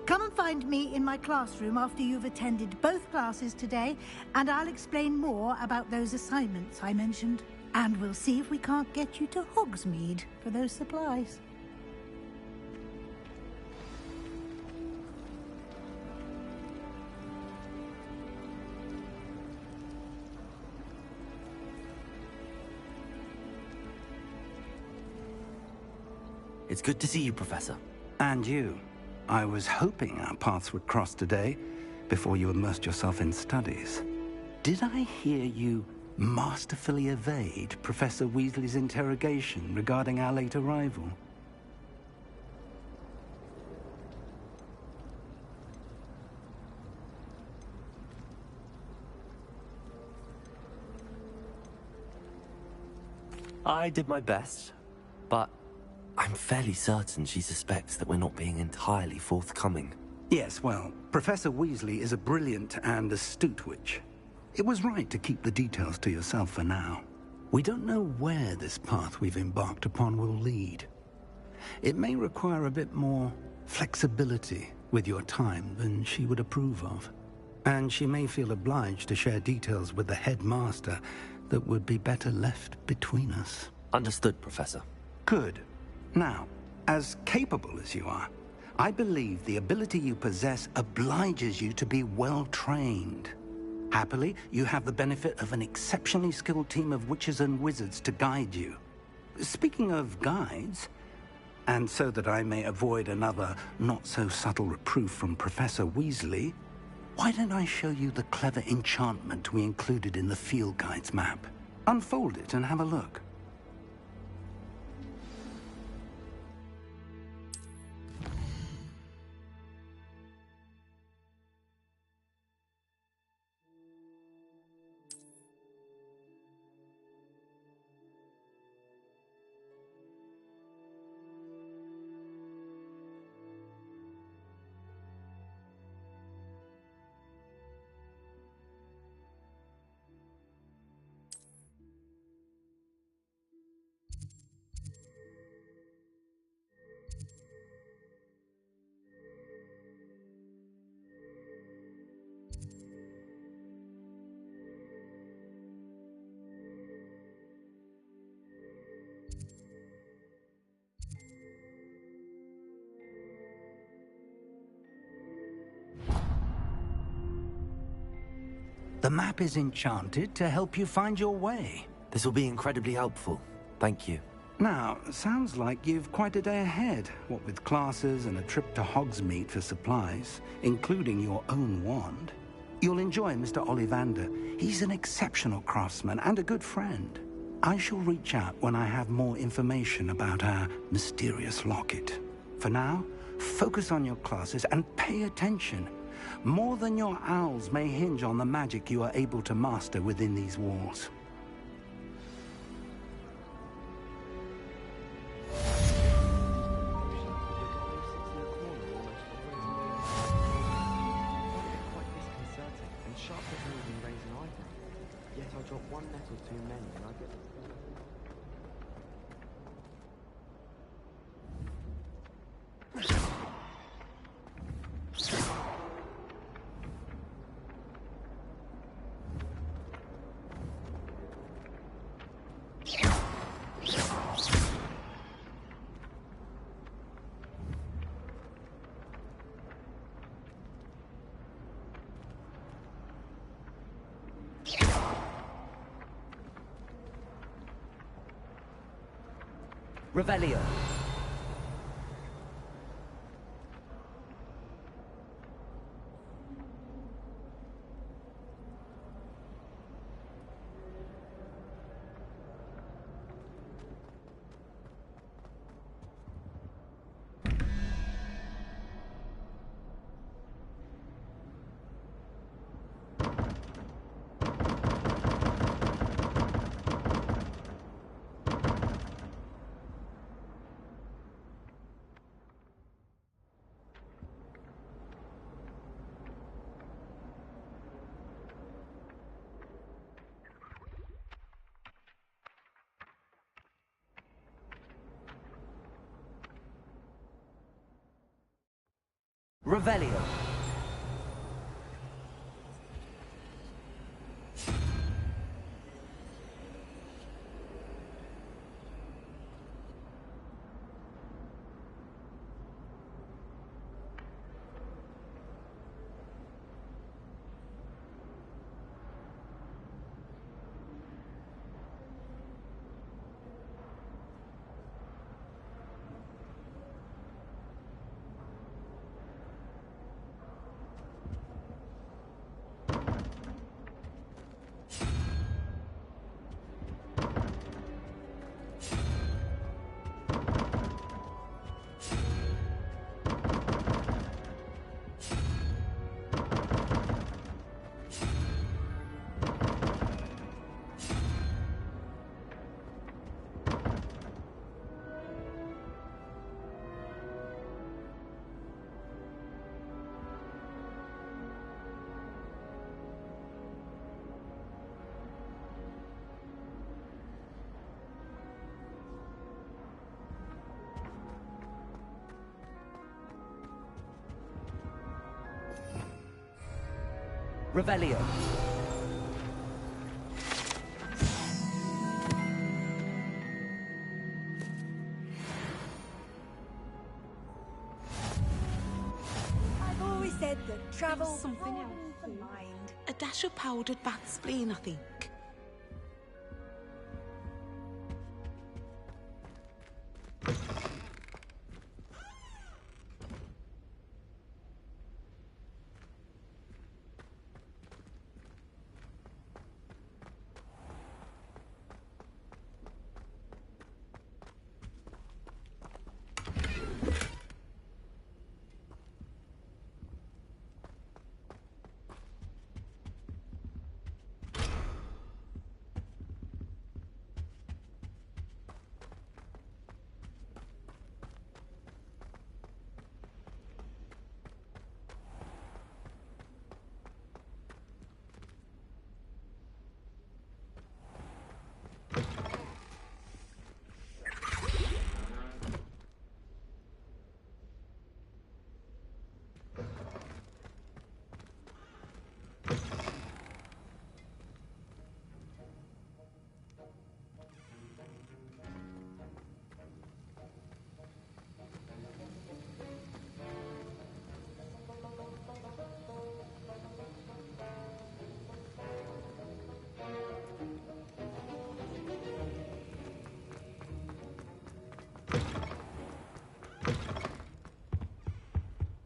Come and find me in my classroom after you've attended both classes today, and I'll explain more about those assignments I mentioned. And we'll see if we can't get you to Hogsmeade for those supplies. It's good to see you, Professor. And you. I was hoping our paths would cross today, before you immersed yourself in studies. Did I hear you masterfully evade Professor Weasley's interrogation regarding our late arrival? I did my best, but I'm fairly certain she suspects that we're not being entirely forthcoming. Yes, well, Professor Weasley is a brilliant and astute witch. It was right to keep the details to yourself for now. We don't know where this path we've embarked upon will lead. It may require a bit more flexibility with your time than she would approve of. And she may feel obliged to share details with the headmaster that would be better left between us. Understood, Professor. Good. Now, as capable as you are, I believe the ability you possess obliges you to be well-trained. Happily, you have the benefit of an exceptionally skilled team of witches and wizards to guide you. Speaking of guides, and so that I may avoid another not-so-subtle reproof from Professor Weasley, why don't I show you the clever enchantment we included in the field guide's map? Unfold it and have a look. The map is enchanted to help you find your way. This will be incredibly helpful. Thank you. Now, sounds like you've quite a day ahead, what with classes and a trip to Hogsmeade for supplies, including your own wand. You'll enjoy Mr. Ollivander. He's an exceptional craftsman and a good friend. I shall reach out when I have more information about our mysterious locket. For now, focus on your classes and pay attention. More than your owls may hinge on the magic you are able to master within these walls. Revelio. Revelio. Revelio. I've always said that travel something else. the mind. A dash of powdered bat spleen, I think.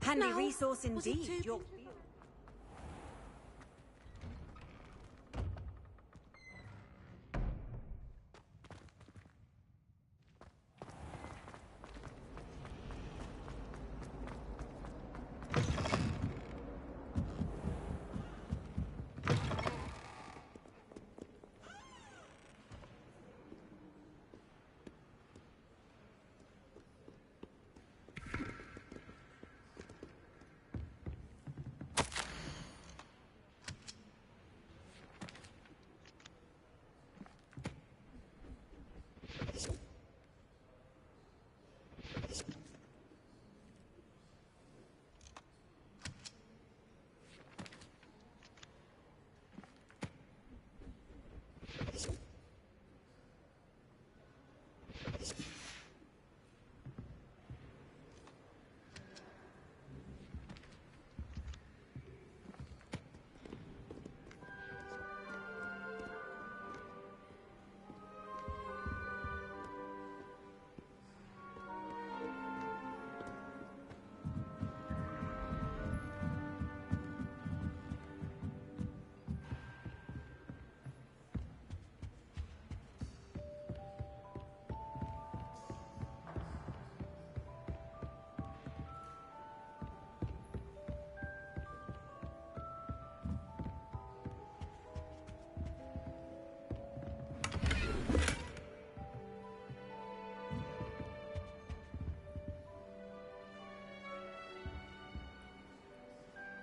Handy Now, resource was it indeed. too-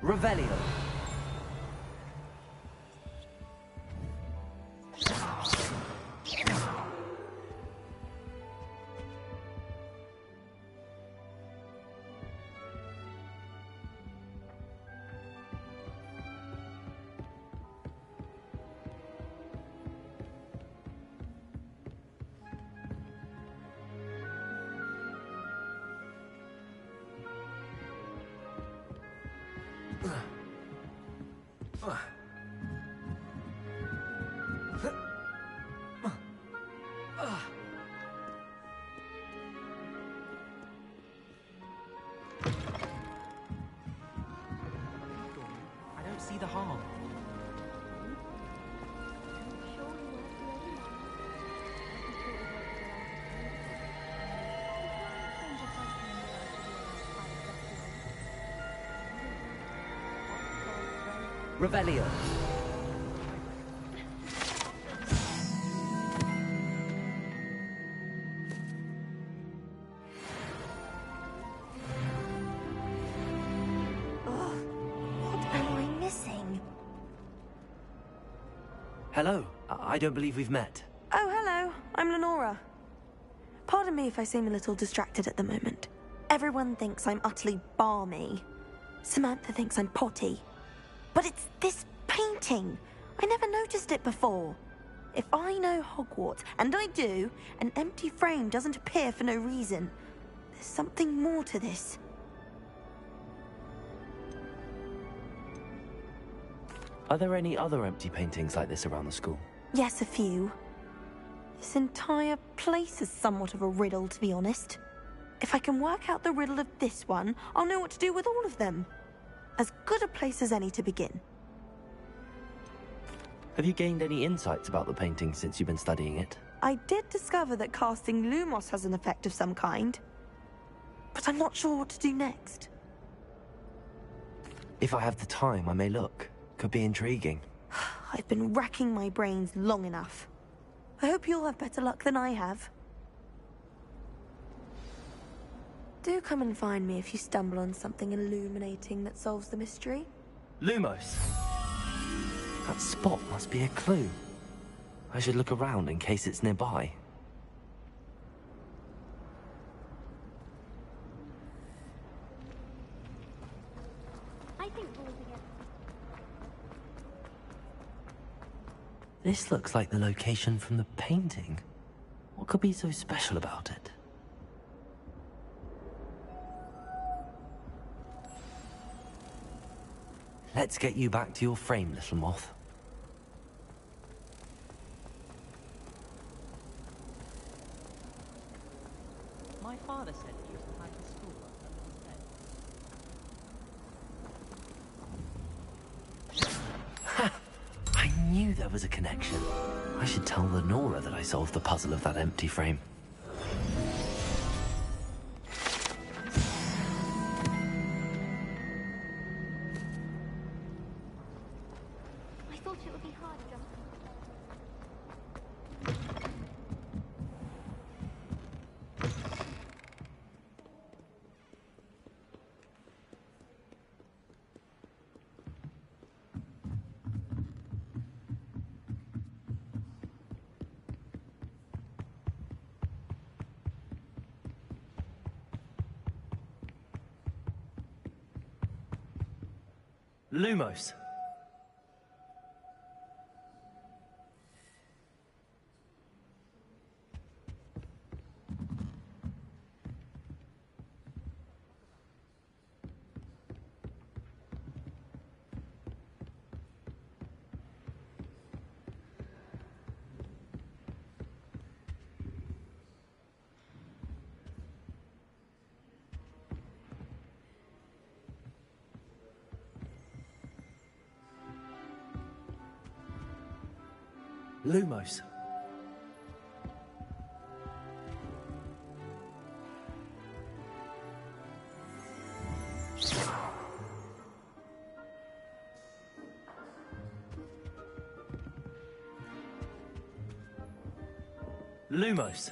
Revelio. I don't see the harm. Revelio. What am I missing? Hello. I don't believe we've met. Oh, hello. I'm Lenora. Pardon me if I seem a little distracted at the moment. Everyone thinks I'm utterly balmy. Samantha thinks I'm potty. But it's this painting. I never noticed it before. If I know Hogwarts, and I do, an empty frame doesn't appear for no reason. There's something more to this. Are there any other empty paintings like this around the school? Yes, a few. This entire place is somewhat of a riddle, to be honest. If I can work out the riddle of this one, I'll know what to do with all of them. As good a place as any to begin. Have you gained any insights about the painting since you've been studying it? I did discover that casting Lumos has an effect of some kind. But I'm not sure what to do next. If I have the time, I may look. Could be intriguing. I've been racking my brains long enough. I hope you'll have better luck than I have. Do come and find me if you stumble on something illuminating that solves the mystery. Lumos! That spot must be a clue. I should look around in case it's nearby. This looks like the location from the painting. What could be so special about it? Let's get you back to your frame, little moth. My father said he used to hide his school under his bed. Ha! I knew there was a connection. I should tell Lenora that I solved the puzzle of that empty frame. I thought it would be hard jumping. Lumos. Lumos. Lumos.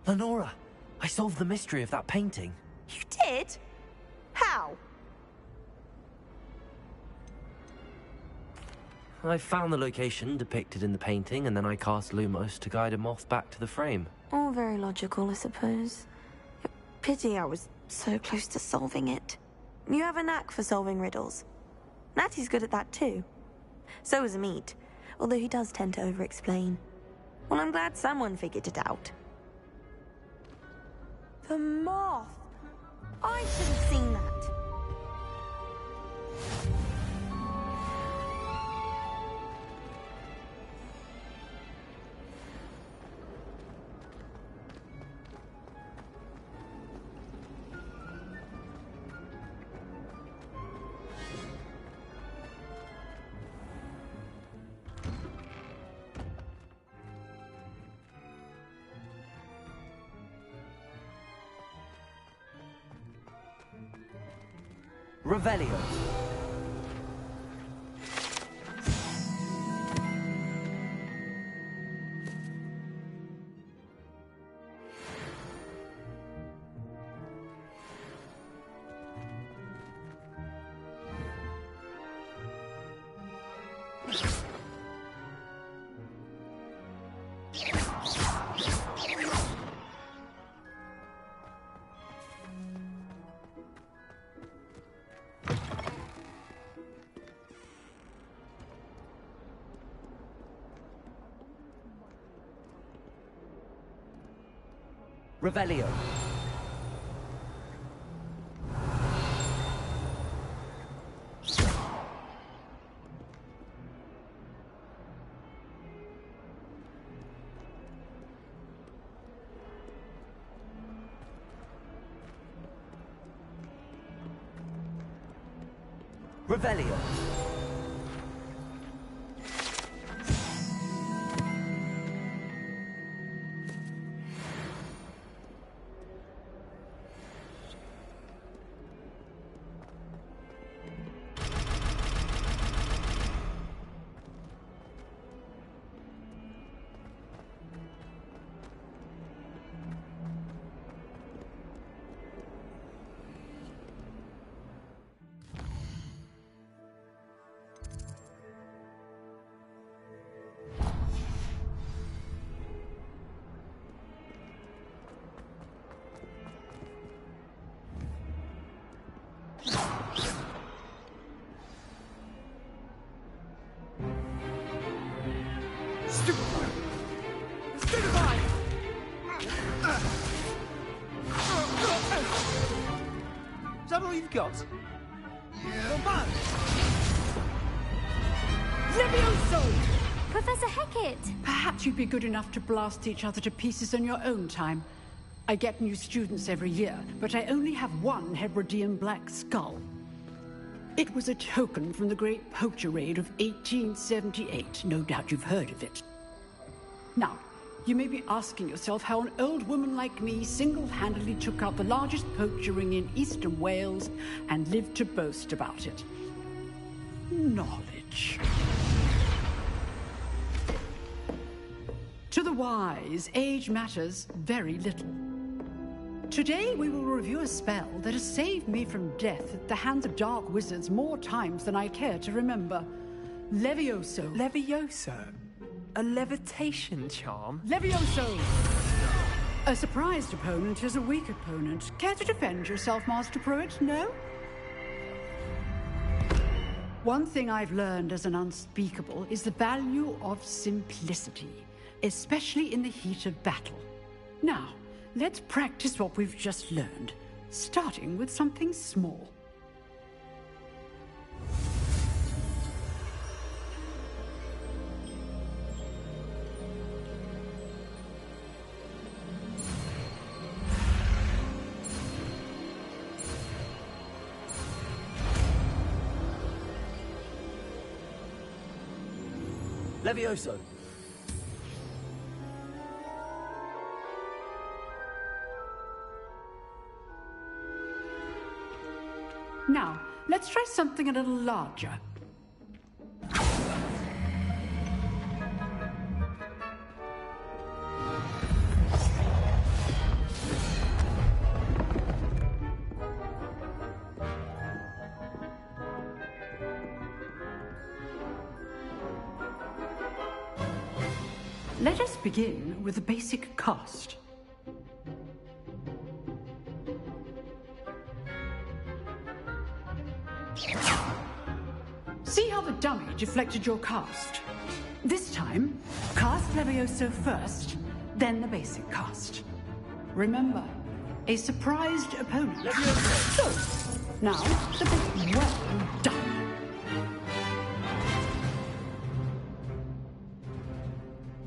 Lenora, I solved the mystery of that painting. You did? How? I found the location depicted in the painting, and then I cast Lumos to guide a moth back to the frame. All very logical, I suppose. Pity I was so close to solving it. You have a knack for solving riddles. Natty's good at that too. So is Amit, although he does tend to over-explain. Well, I'm glad someone figured it out. The moth! I should have seen that. Revelio. Revelio. Revelio. Is that all you've got? Levioso! Professor Hecat! Perhaps you'd be good enough to blast each other to pieces on your own time. I get new students every year, but I only have one Hebridean black skull. It was a token from the Great Poacher Raid of 1878. No doubt you've heard of it. Now, you may be asking yourself how an old woman like me single-handedly took out the largest poacher ring in eastern Wales and lived to boast about it. Knowledge. To the wise, age matters very little. Today we will review a spell that has saved me from death at the hands of dark wizards more times than I care to remember. Levioso. Levioso? A levitation charm? Levioso! A surprised opponent is a weak opponent. Care to defend yourself, Master Pruitt? No? One thing I've learned as an unspeakable is the value of simplicity, especially in the heat of battle. Now, let's practice what we've just learned, starting with something small. Levioso. Now, let's try something a little larger. Let us begin with the basic cast. See how the dummy deflected your cast? This time, cast Levioso first, then the basic cast. Remember, a surprised opponent. So, now, the bit well done.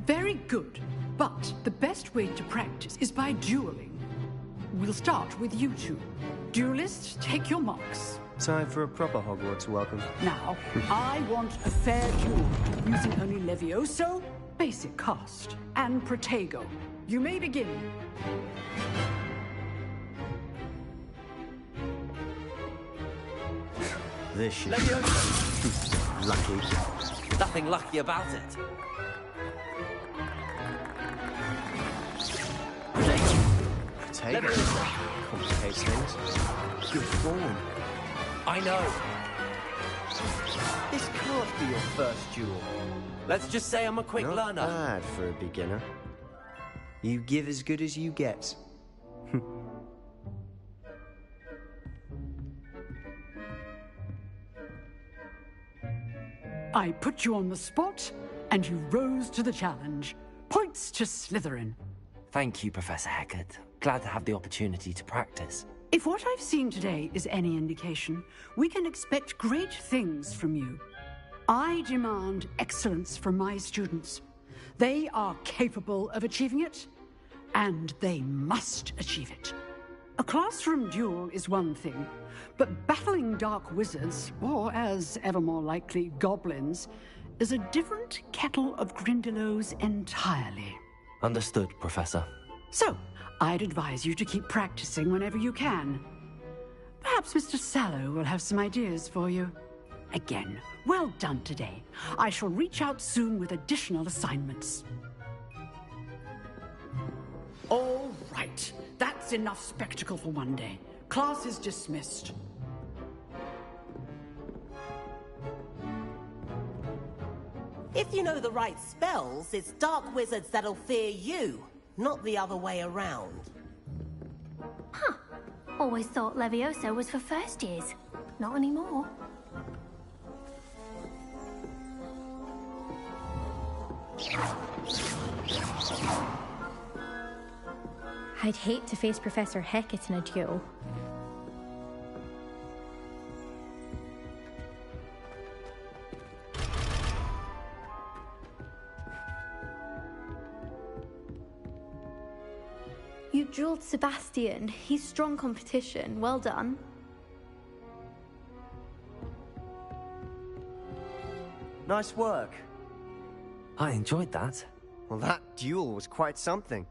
Very good, but the best way to practice is by dueling. We'll start with you two. Duelists, take your marks. Time for a proper Hogwarts welcome. Now, I want a fair duel, using only Levioso, basic cast, and Protego. You may begin. this shit. Leviosa! Lucky. Nothing lucky about it. Potato. Complicates things. Good form. I know. This can't be your first duel. Let's just say I'm a quick Not learner. bad for a beginner. You give as good as you get. I put you on the spot, and you rose to the challenge. Points to Slytherin. Thank you, Professor Hecat. Glad to have the opportunity to practice. If what I've seen today is any indication, we can expect great things from you. I demand excellence from my students. They are capable of achieving it, and they must achieve it. A classroom duel is one thing, but battling dark wizards, or as ever more likely, goblins, is a different kettle of Grindylows entirely. Understood, Professor. So, I'd advise you to keep practicing whenever you can. Perhaps Mr. Sallow will have some ideas for you. Again, well done today. I shall reach out soon with additional assignments. All right. That's enough spectacle for one day. Class is dismissed. If you know the right spells, it's dark wizards that'll fear you, not the other way around. Huh. Always thought Leviosa was for first years. Not anymore. I'd hate to face Professor Hecat in a duel. You drilled Sebastian. He's strong competition. Well done. Nice work. I enjoyed that. Well, that duel was quite something.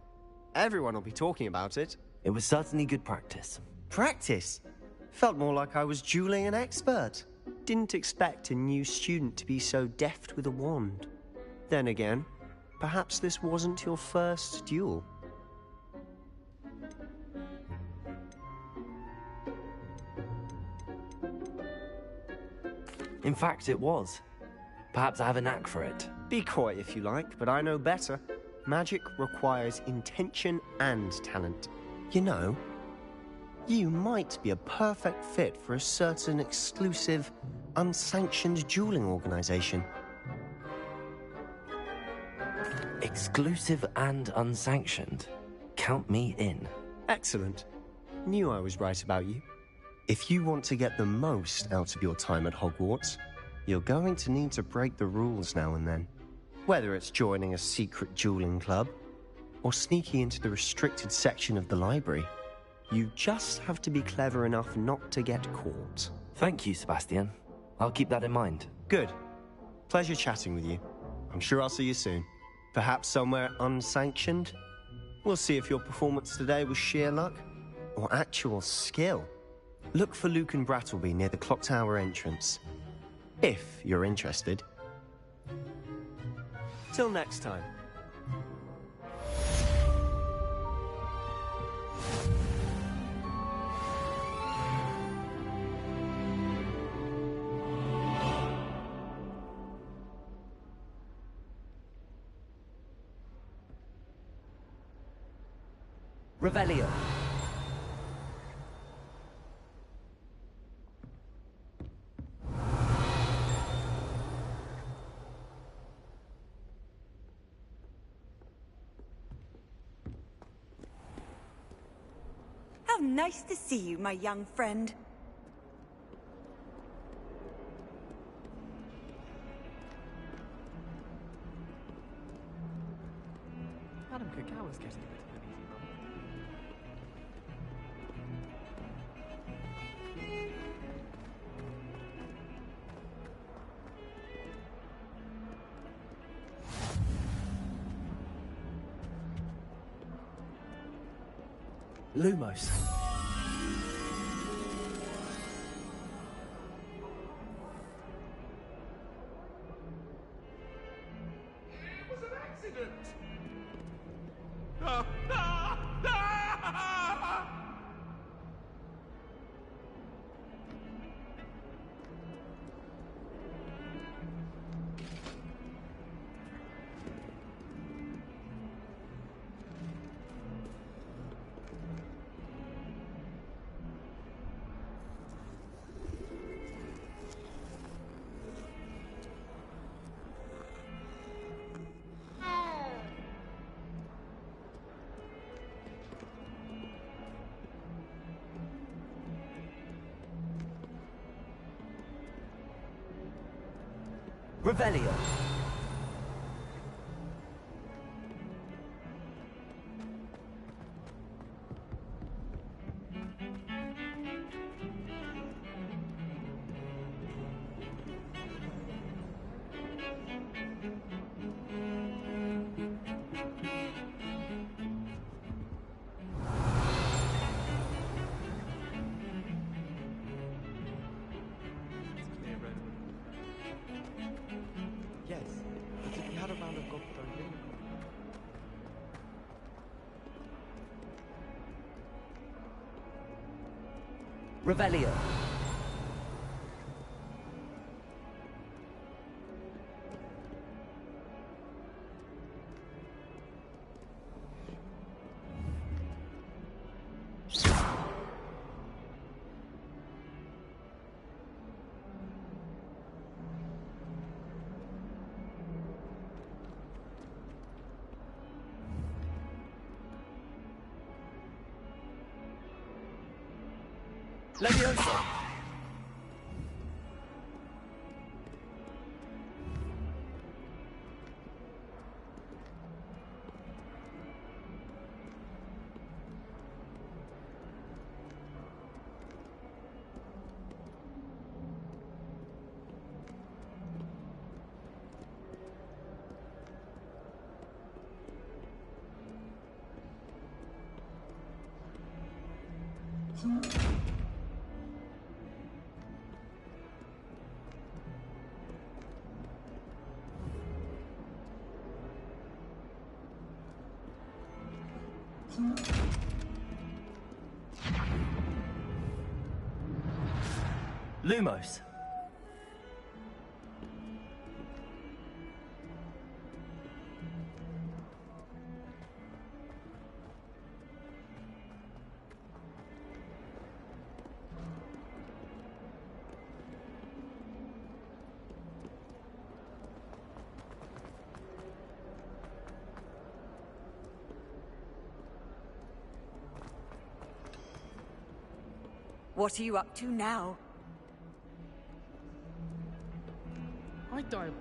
Everyone will be talking about it. It was certainly good practice. Practice? Felt more like I was dueling an expert. Didn't expect a new student to be so deft with a wand. Then again, perhaps this wasn't your first duel. In fact, it was. Perhaps I have a knack for it. Be coy if you like, but I know better. Magic requires intention and talent. You know, you might be a perfect fit for a certain exclusive, unsanctioned dueling organization. Exclusive and unsanctioned? Count me in. Excellent. Knew I was right about you. If you want to get the most out of your time at Hogwarts, you're going to need to break the rules now and then. Whether it's joining a secret dueling club, or sneaking into the restricted section of the library, you just have to be clever enough not to get caught. Thank you, Sebastian. I'll keep that in mind. Good. Pleasure chatting with you. I'm sure I'll see you soon. Perhaps somewhere unsanctioned? We'll see if your performance today was sheer luck, or actual skill. Look for Luke and Brattleby near the clock tower entrance. If you're interested. Till next time. Revelio. How nice to see you, my young friend. Madam Kagawa's getting a bit of an easy run. Lumos. Revelio. Yes, but if you had a round of golf throwing Revelio. Leviosa. Lumos. What are you up to now? I died.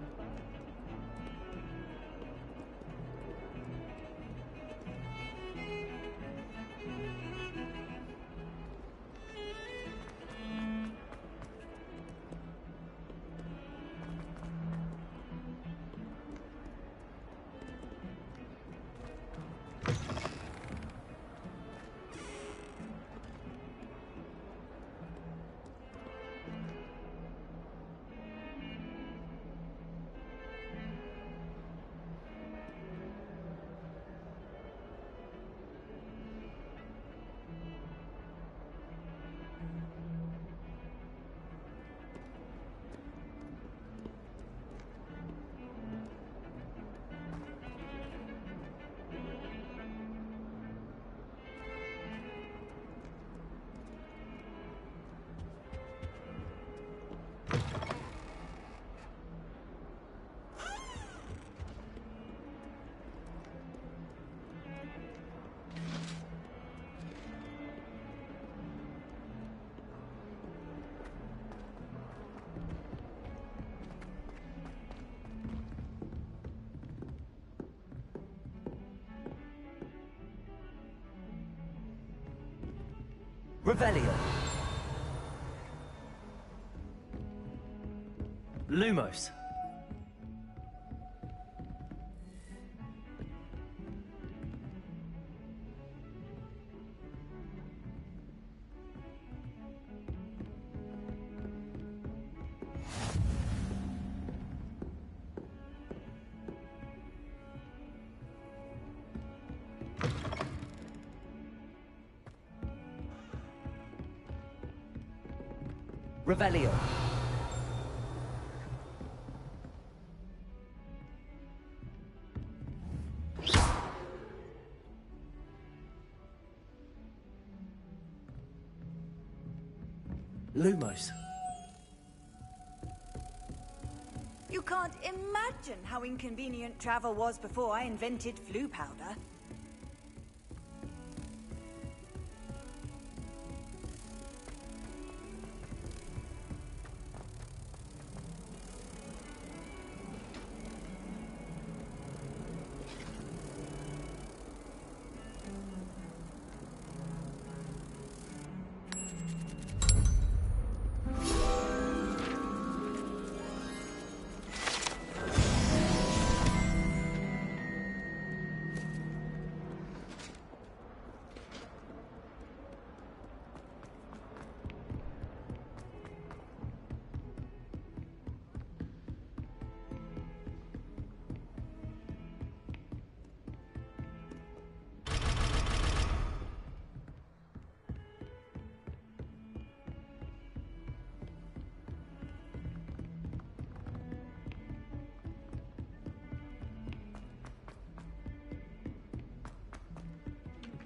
Revelio. Lumos. Revelio. Lumos. You can't imagine how inconvenient travel was before I invented flu powder.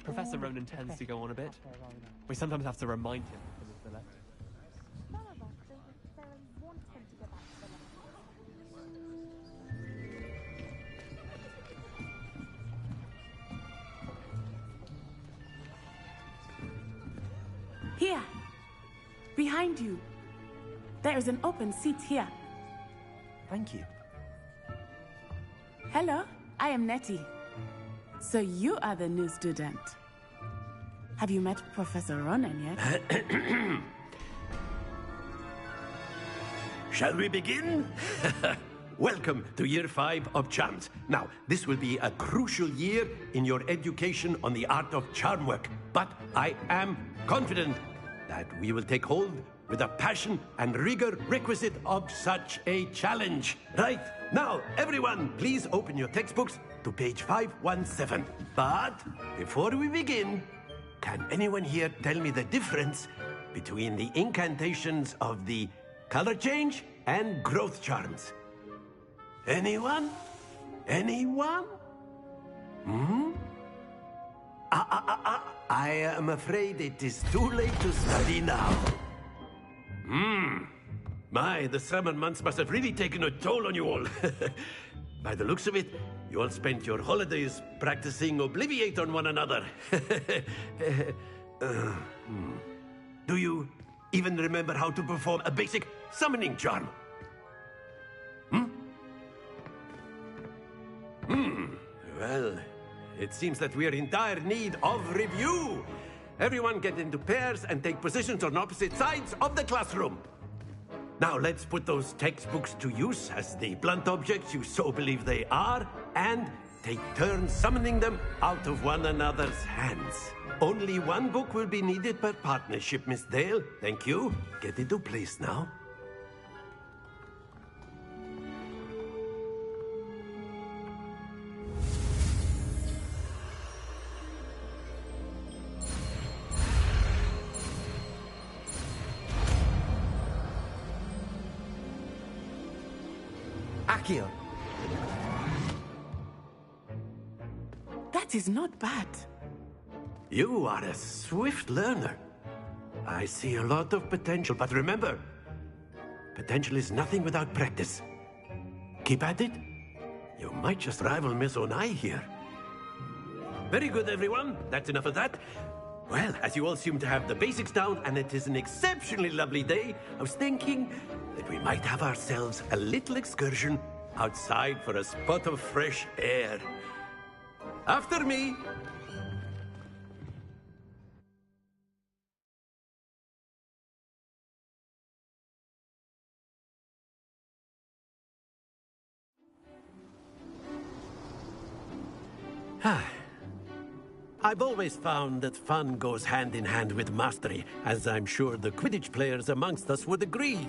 Professor Ronan tends to go on a bit. We sometimes have to remind him of his delay. Here! Behind you! There is an open seat here. Thank you. Hello, I am Nettie. So you are the new student. Have you met Professor Ronan yet? Shall we begin? Welcome to Year 5 of Charms. Now, this will be a crucial year in your education on the art of charm work, but I am confident that we will take hold with the passion and rigor requisite of such a challenge. Right, now, everyone, please open your textbooks to page 517. But before we begin, can anyone here tell me the difference between the incantations of the color change and growth charms? Anyone? Anyone? I am afraid it is too late to study now. My, the summer months must have really taken a toll on you all. By the looks of it, you all spent your holidays practicing Obliviate on one another. Do you even remember how to perform a basic summoning charm? Well, it seems that we are in dire need of review. Everyone get into pairs and take positions on opposite sides of the classroom. Now let's put those textbooks to use as the blunt objects you so believe they are, and take turns summoning them out of one another's hands. Only one book will be needed per partnership, Miss Dale. Thank you. Get into place now. Accio. That is not bad. You are a swift learner. I see a lot of potential, but remember, potential is nothing without practice. Keep at it. You might just rival Miss Onai here. Very good, everyone. That's enough of that. Well, as you all seem to have the basics down, and it is an exceptionally lovely day, I was thinking that we might have ourselves a little excursion outside for a spot of fresh air. After me. I've always found that fun goes hand in hand with mastery, as I'm sure the Quidditch players amongst us would agree,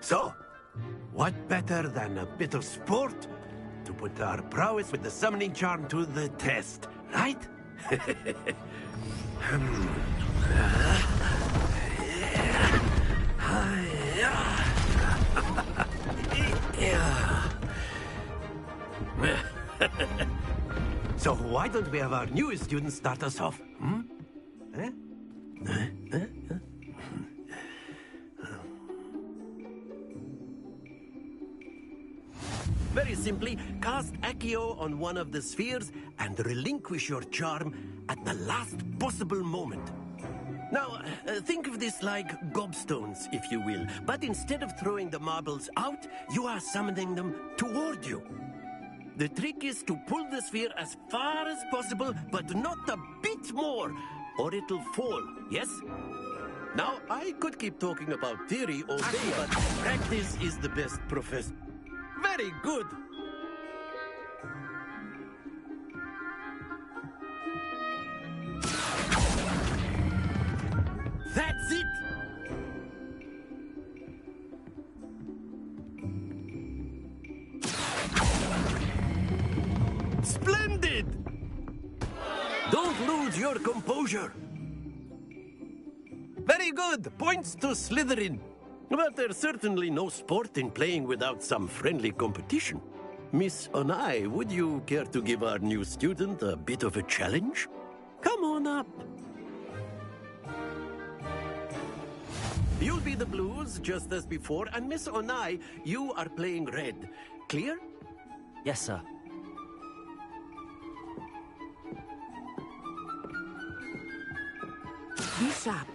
So, what better than a bit of sport to put our prowess with the summoning charm to the test, right? Yeah. So why don't we have our newest student start us off? Hmm? Eh? Very simply, cast Accio on one of the spheres and relinquish your charm at the last possible moment. Now, think of this like gobstones, if you will. But instead of throwing the marbles out, you are summoning them toward you. The trick is to pull the sphere as far as possible, but not a bit more, or it'll fall, yes? Now, I could keep talking about theory all day, but practice is the best professor. Very good! That's it! Splendid! Don't lose your composure. Very good. Points to Slytherin. But there's certainly no sport in playing without some friendly competition. Miss Onai, would you care to give our new student a bit of a challenge? Come on up. You'll be the blues, just as before, and Miss Onai, you are playing red. Clear? Yes, sir. Be sharp.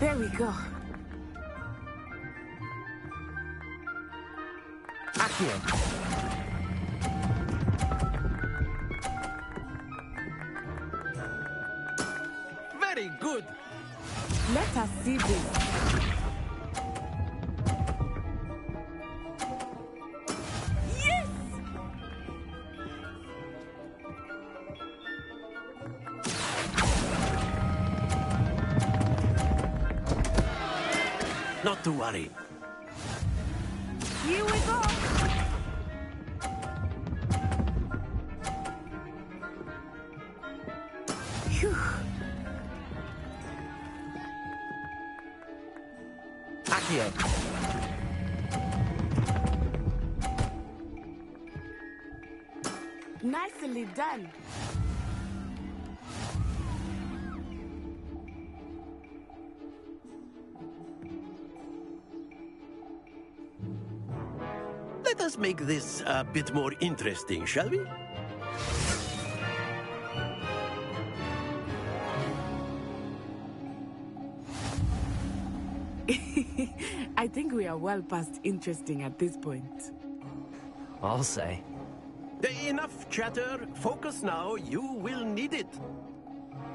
There we go. Accio. Very good. Let us see this. Yes! Not to worry. Here we go. Phew. Accio. Nicely done. Let us make this a bit more interesting, shall we? I think we are well past interesting at this point. I'll say. Enough chatter. Focus now. You will need it.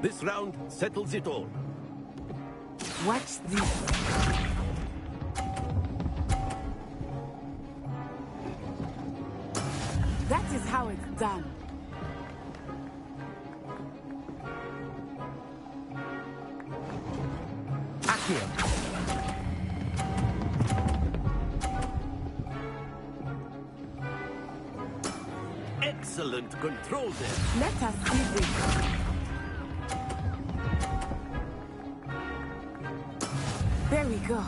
This round settles it all. Watch this. That is how it's done. Accio. Excellent control there. Let us see this. There we go.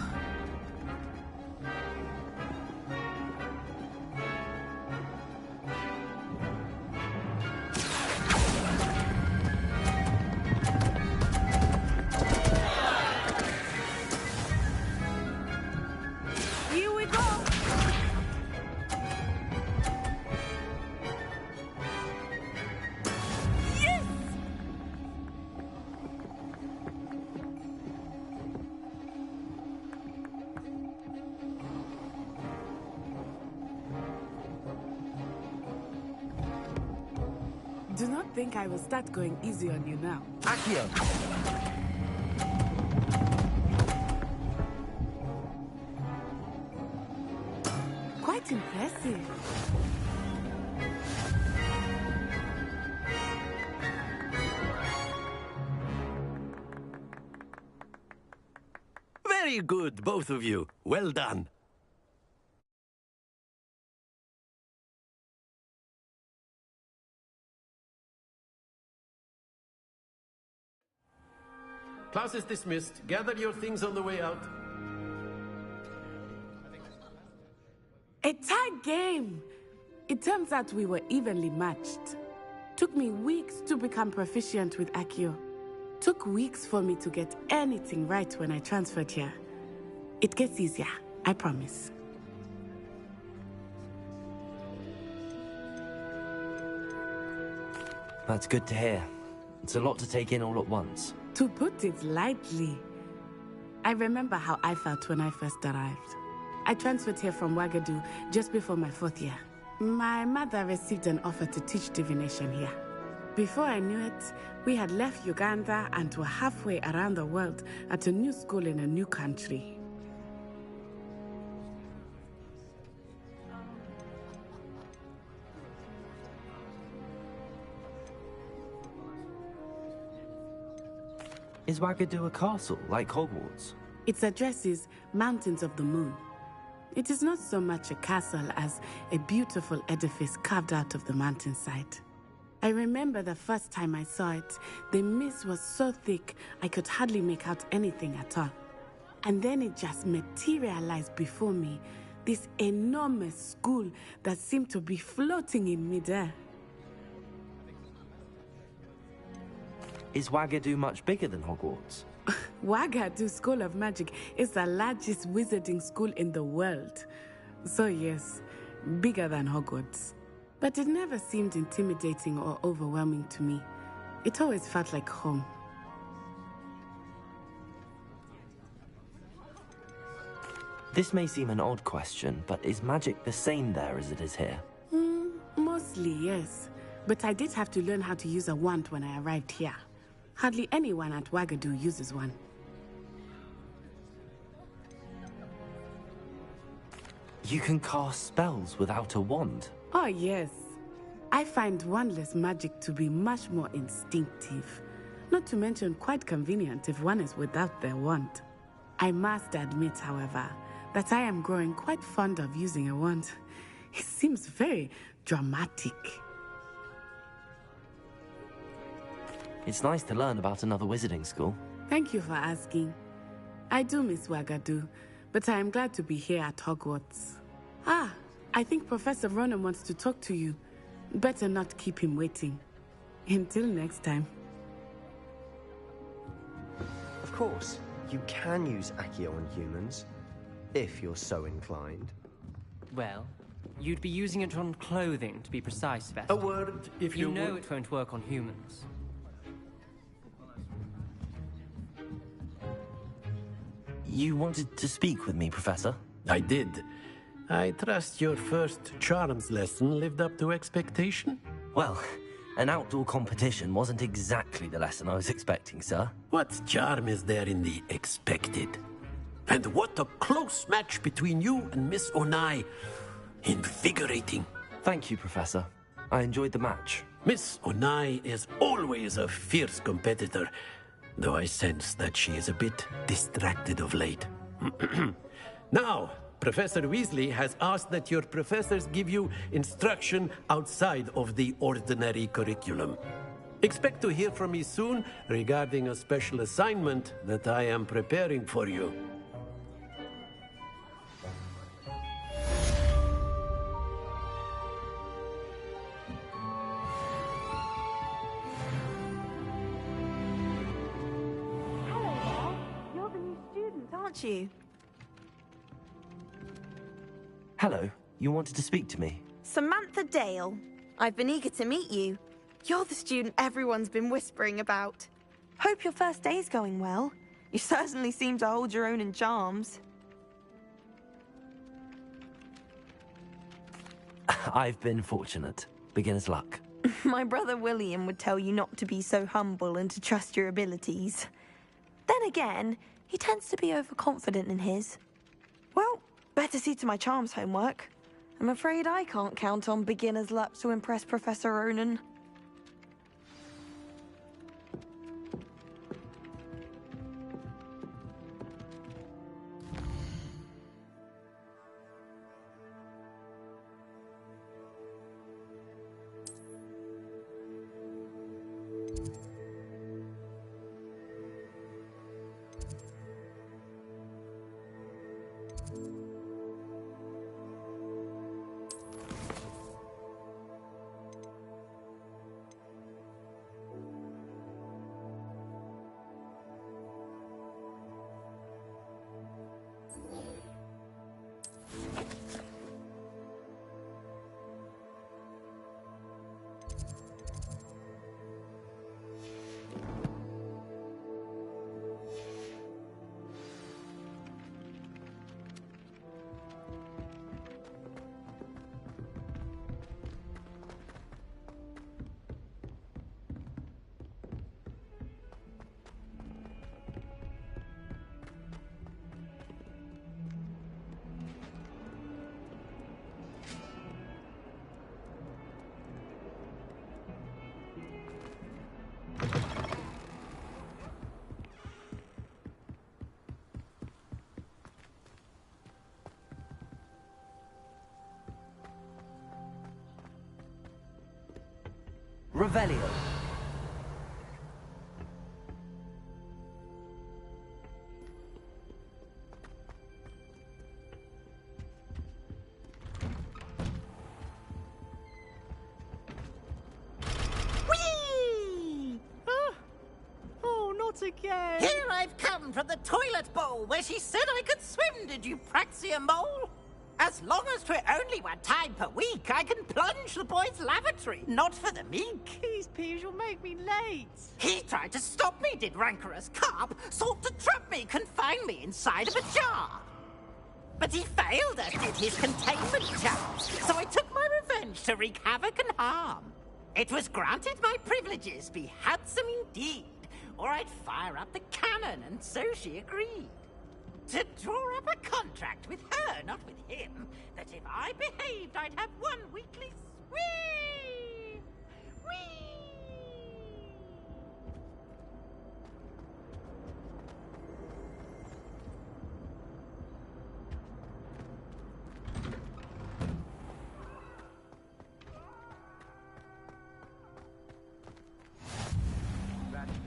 Here we go. Yes! Do not think I will start going easy on you now. Accio. Quite impressive. Very good, both of you. Well done. class is dismissed. Gather your things on the way out. A tag game! It turns out we were evenly matched. Took me weeks to become proficient with Accio. Took weeks for me to get anything right when I transferred here. It gets easier, I promise. That's good to hear. It's a lot to take in all at once. To put it lightly, I remember how I felt when I first arrived. I transferred here from Wagadu just before my 4th year. My mother received an offer to teach divination here. Before I knew it, we had left Uganda and were halfway around the world at a new school in a new country. Is Wagadu a castle, like Hogwarts? Its address is Mountains of the Moon. It is not so much a castle as a beautiful edifice carved out of the mountainside. I remember the first time I saw it, the mist was so thick I could hardly make out anything at all. And then it just materialized before me, this enormous school that seemed to be floating in midair. Is Wagadu much bigger than Hogwarts? Wagadu School of Magic is the largest wizarding school in the world. So yes, bigger than Hogwarts. But it never seemed intimidating or overwhelming to me. It always felt like home. This may seem an odd question, but is magic the same there as it is here? Mostly, yes. But I did have to learn how to use a wand when I arrived here. Hardly anyone at Wagadu uses one. You can cast spells without a wand? Oh, yes. I find wandless magic to be much more instinctive. Not to mention quite convenient if one is without their wand. I must admit, however, that I am growing quite fond of using a wand. It seems very dramatic. It's nice to learn about another wizarding school. Thank you for asking. I do miss Wagadu, but I am glad to be here at Hogwarts. Ah, I think Professor Ronan wants to talk to you. Better not keep him waiting. Until next time. Of course, you can use Accio on humans, if you're so inclined. Well, you'd be using it on clothing, to be precise, Sebastian. A word, if you know would. it won't work on humans. You wanted to speak with me, Professor? I did. I trust your first charms lesson lived up to expectation? Well, an outdoor competition wasn't exactly the lesson I was expecting, sir. What charm is there in the expected? And what a close match between you and Miss Onai. Invigorating. Thank you, Professor. I enjoyed the match. Miss Onai is always a fierce competitor, though I sense that she is a bit distracted of late. Now, Professor Weasley has asked that your professors give you instruction outside of the ordinary curriculum. Expect to hear from me soon regarding a special assignment that I am preparing for you. You're the new student, aren't you? Hello, you wanted to speak to me? Samantha Dale. I've been eager to meet you. You're the student everyone's been whispering about. Hope your first day's going well. You certainly seem to hold your own in charms. I've been fortunate. Beginner's luck. My brother William would tell you not to be so humble and to trust your abilities. Then again, he tends to be overconfident in his. Well, better see to my charms homework. I'm afraid I can't count on beginner's luck to impress Professor Ronan. Revelio. Whee! Oh, not again! Here I've come from the toilet bowl where she said I could swim, did you praxia mole? As long as 'twere only one time per week, I can plunge the boy's lavatory, not for the meek. Please, Piers, you'll make me late. He tried to stop me, did rancorous carp, sought to trap me, confine me inside of a jar. But he failed as did his containment charms, so I took my revenge to wreak havoc and harm. It was granted my privileges be handsome indeed, or I'd fire up the cannon, and so she agreed. To draw up a contract with her, not with him, that if I behaved, I'd have one weekly swing.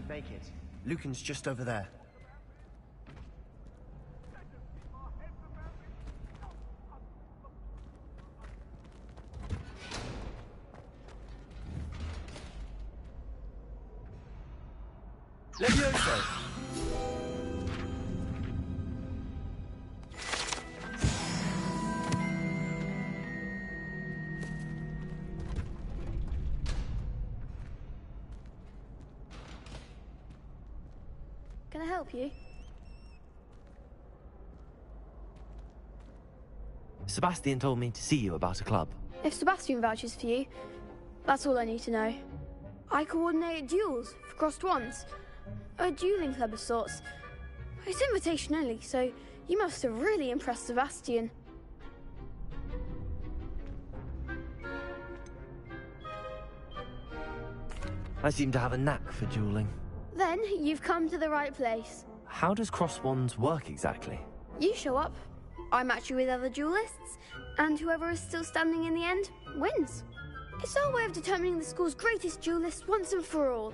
Make it. Lucan's just over there. Levioso! Can I help you? Sebastian told me to see you about a club. If Sebastian vouches for you, that's all I need to know. I coordinate duels for crossed wands. A dueling club of sorts. It's invitation only, so you must have really impressed Sebastian. I seem to have a knack for dueling. Then you've come to the right place. How does cross wands work exactly? You show up, I match you with other duelists, and whoever is still standing in the end wins. It's our way of determining the school's greatest duelist once and for all.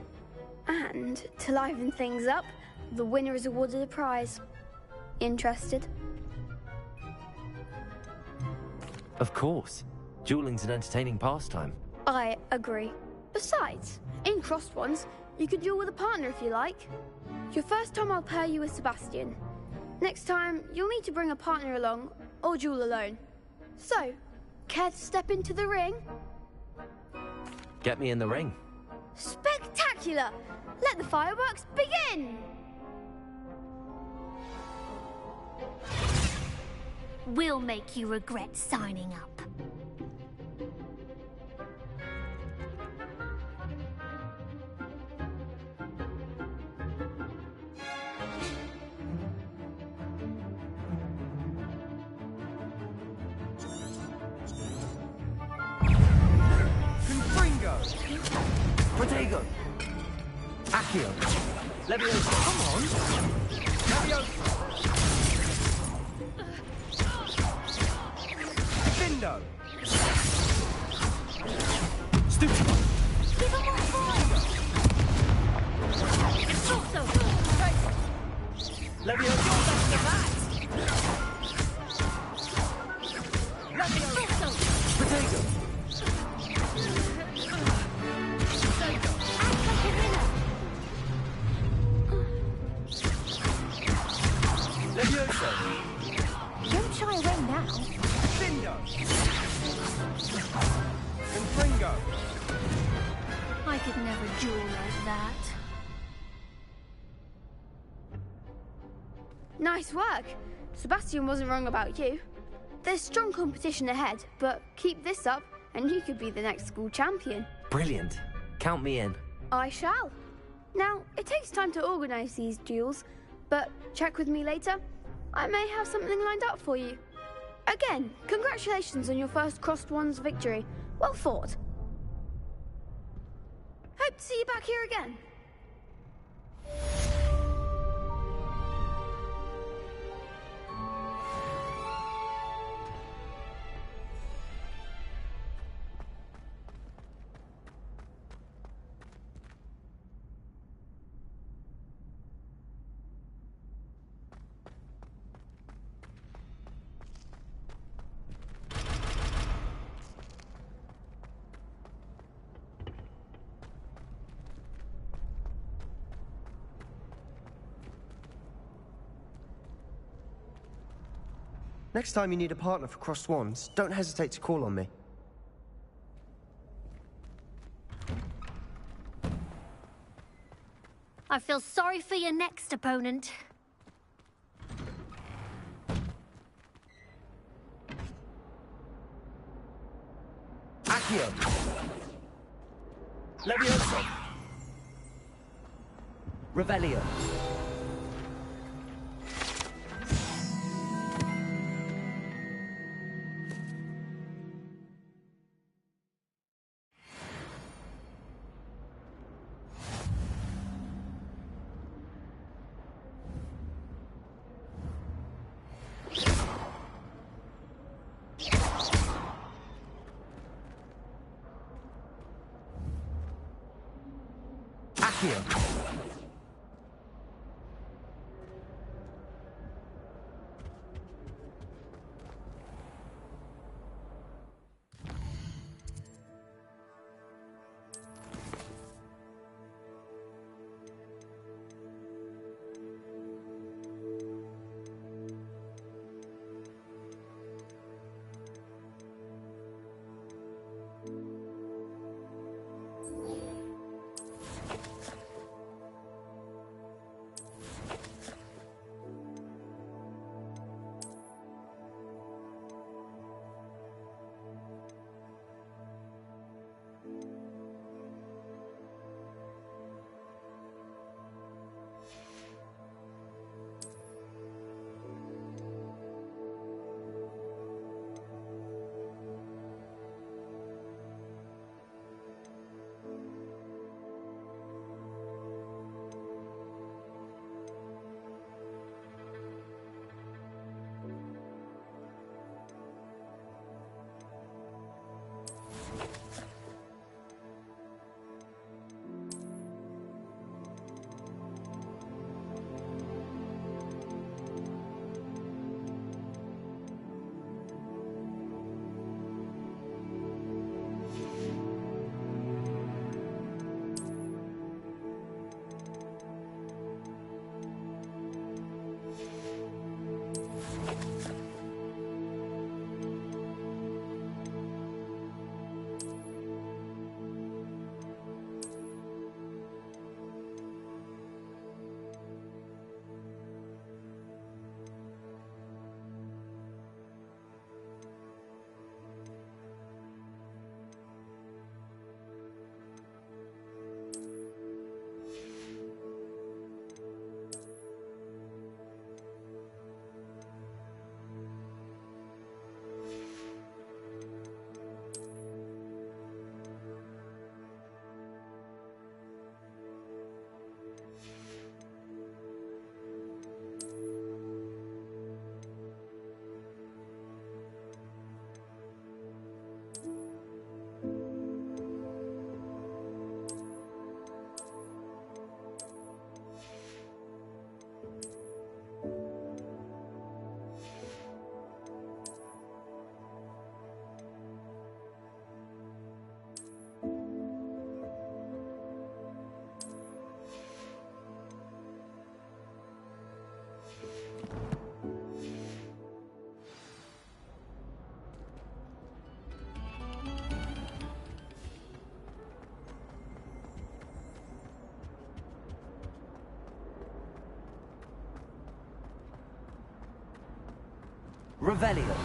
And to liven things up, the winner is awarded a prize. Interested? Of course. Dueling's an entertaining pastime. I agree. Besides, in crossed ones, you can duel with a partner if you like. Your first time I'll pair you with Sebastian. Next time, you'll need to bring a partner along, or duel alone. So, care to step into the ring? Get me in the ring. Spectacular! Let the fireworks begin! We'll make you regret signing up. Protego! Accio! Levioso! Come on! Levioso! Findo! Stuccio! Give him more fire! So. Levioso! That's the right! Levioso! Protego! Don't shy away now. Findo! Confringo! I could never duel like that. Nice work. Sebastian wasn't wrong about you. There's strong competition ahead, but keep this up and you could be the next school champion. Brilliant. Count me in. I shall. Now, it takes time to organise these duels, but check with me later. I may have something lined up for you. Again, congratulations on your first crossed wands victory. Well fought. Hope to see you back here again. Next time you need a partner for Crossed Swans, don't hesitate to call on me. I feel sorry for your next opponent. Accio! Levioso! Revelio! Accio! Revelio.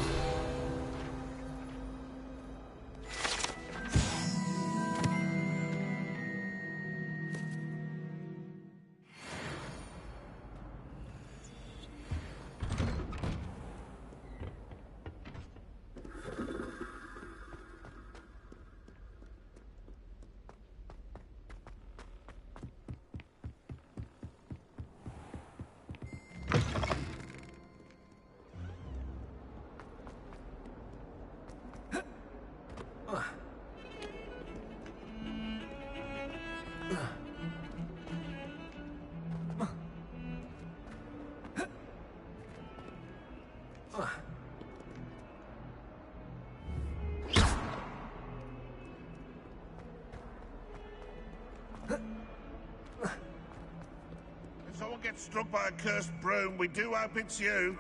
If someone gets struck by a cursed broom, we do hope it's you.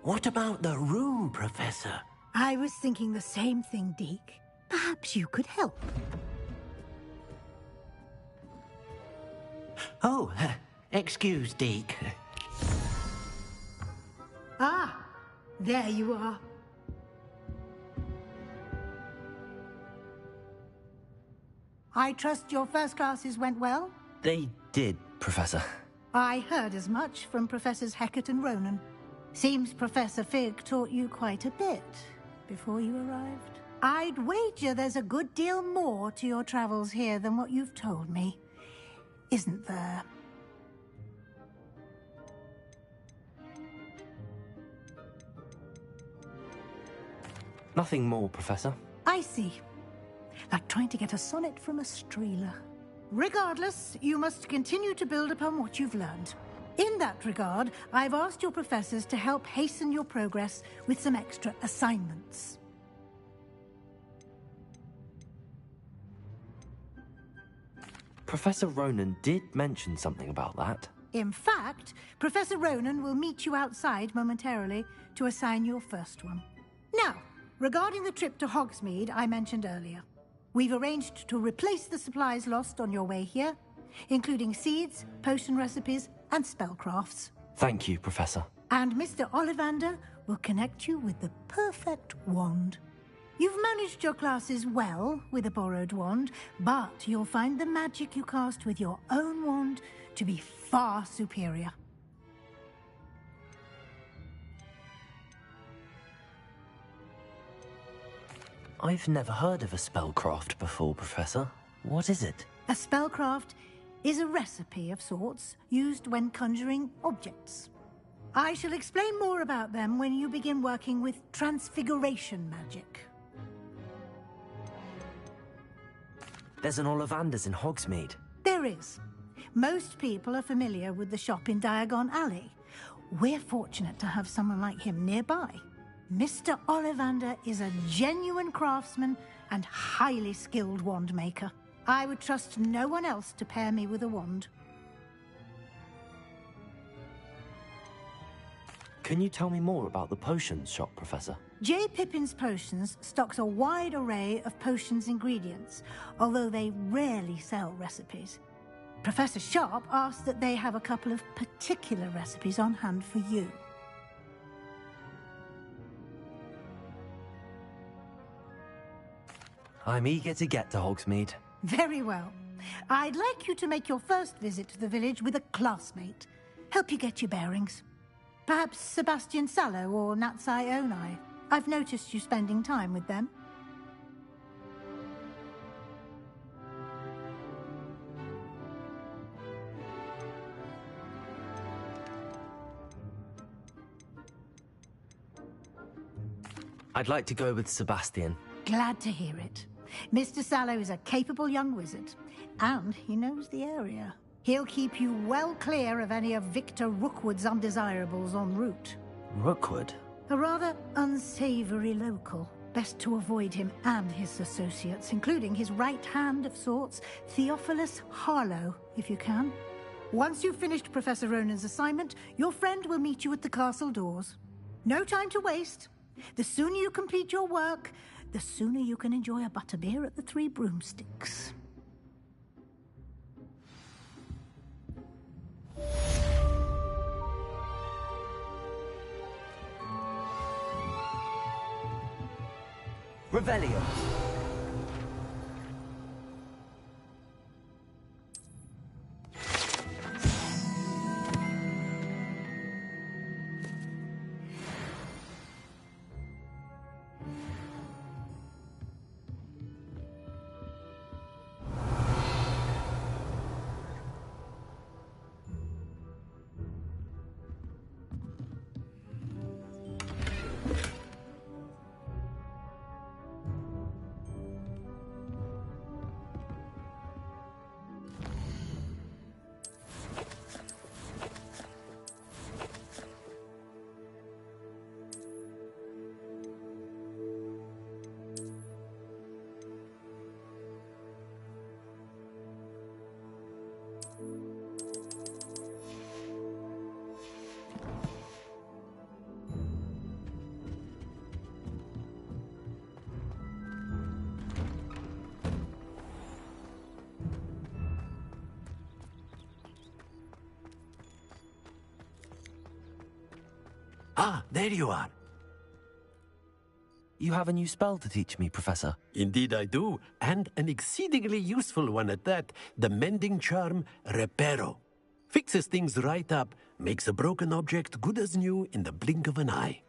What about the room, Professor? I was thinking the same thing, Deke. Perhaps you could help. Oh, excuse, Deke. Ah, there you are. I trust your first classes went well? They did, Professor. I heard as much from Professors Hecat and Ronan. Seems Professor Fig taught you quite a bit before you arrived. I'd wager there's a good deal more to your travels here than what you've told me. Isn't there? Nothing more, Professor. I see. Like trying to get a sonnet from a streeler. Regardless, you must continue to build upon what you've learned. In that regard, I've asked your professors to help hasten your progress with some extra assignments. Professor Ronan did mention something about that. In fact, Professor Ronan will meet you outside momentarily to assign your first one. Now, regarding the trip to Hogsmeade I mentioned earlier, we've arranged to replace the supplies lost on your way here, including seeds, potion recipes, and spellcrafts. Thank you, Professor. And Mr. Ollivander will connect you with the perfect wand. You've managed your classes well with a borrowed wand, but you'll find the magic you cast with your own wand to be far superior. I've never heard of a spellcraft before, Professor. What is it? A spellcraft is a recipe of sorts used when conjuring objects. I shall explain more about them when you begin working with transfiguration magic. There's an Ollivander's in Hogsmeade. There is. Most people are familiar with the shop in Diagon Alley. We're fortunate to have someone like him nearby. Mr. Ollivander is a genuine craftsman and highly skilled wand maker. I would trust no one else to pair me with a wand. Can you tell me more about the potions shop, Professor? J. Pippin's Potions stocks a wide array of potions ingredients, although they rarely sell recipes. Professor Sharp asked that they have a couple of particular recipes on hand for you. I'm eager to get to Hogsmeade. Very well. I'd like you to make your first visit to the village with a classmate. Help you get your bearings. Perhaps Sebastian Sallow or Natsai Onai. I've noticed you spending time with them. I'd like to go with Sebastian. Glad to hear it. Mr. Sallow is a capable young wizard, and he knows the area. He'll keep you well clear of any of Victor Rookwood's undesirables en route. Rookwood? A rather unsavory local. Best to avoid him and his associates, including his right hand of sorts, Theophilus Harlow, if you can. Once you've finished Professor Ronan's assignment, your friend will meet you at the castle doors. No time to waste. The sooner you complete your work, the sooner you can enjoy a butterbeer at the Three Broomsticks. Revelio. Ah, there you are. You have a new spell to teach me, Professor. Indeed I do, and an exceedingly useful one at that. The mending charm, Reparo. Fixes things right up, makes a broken object good as new in the blink of an eye.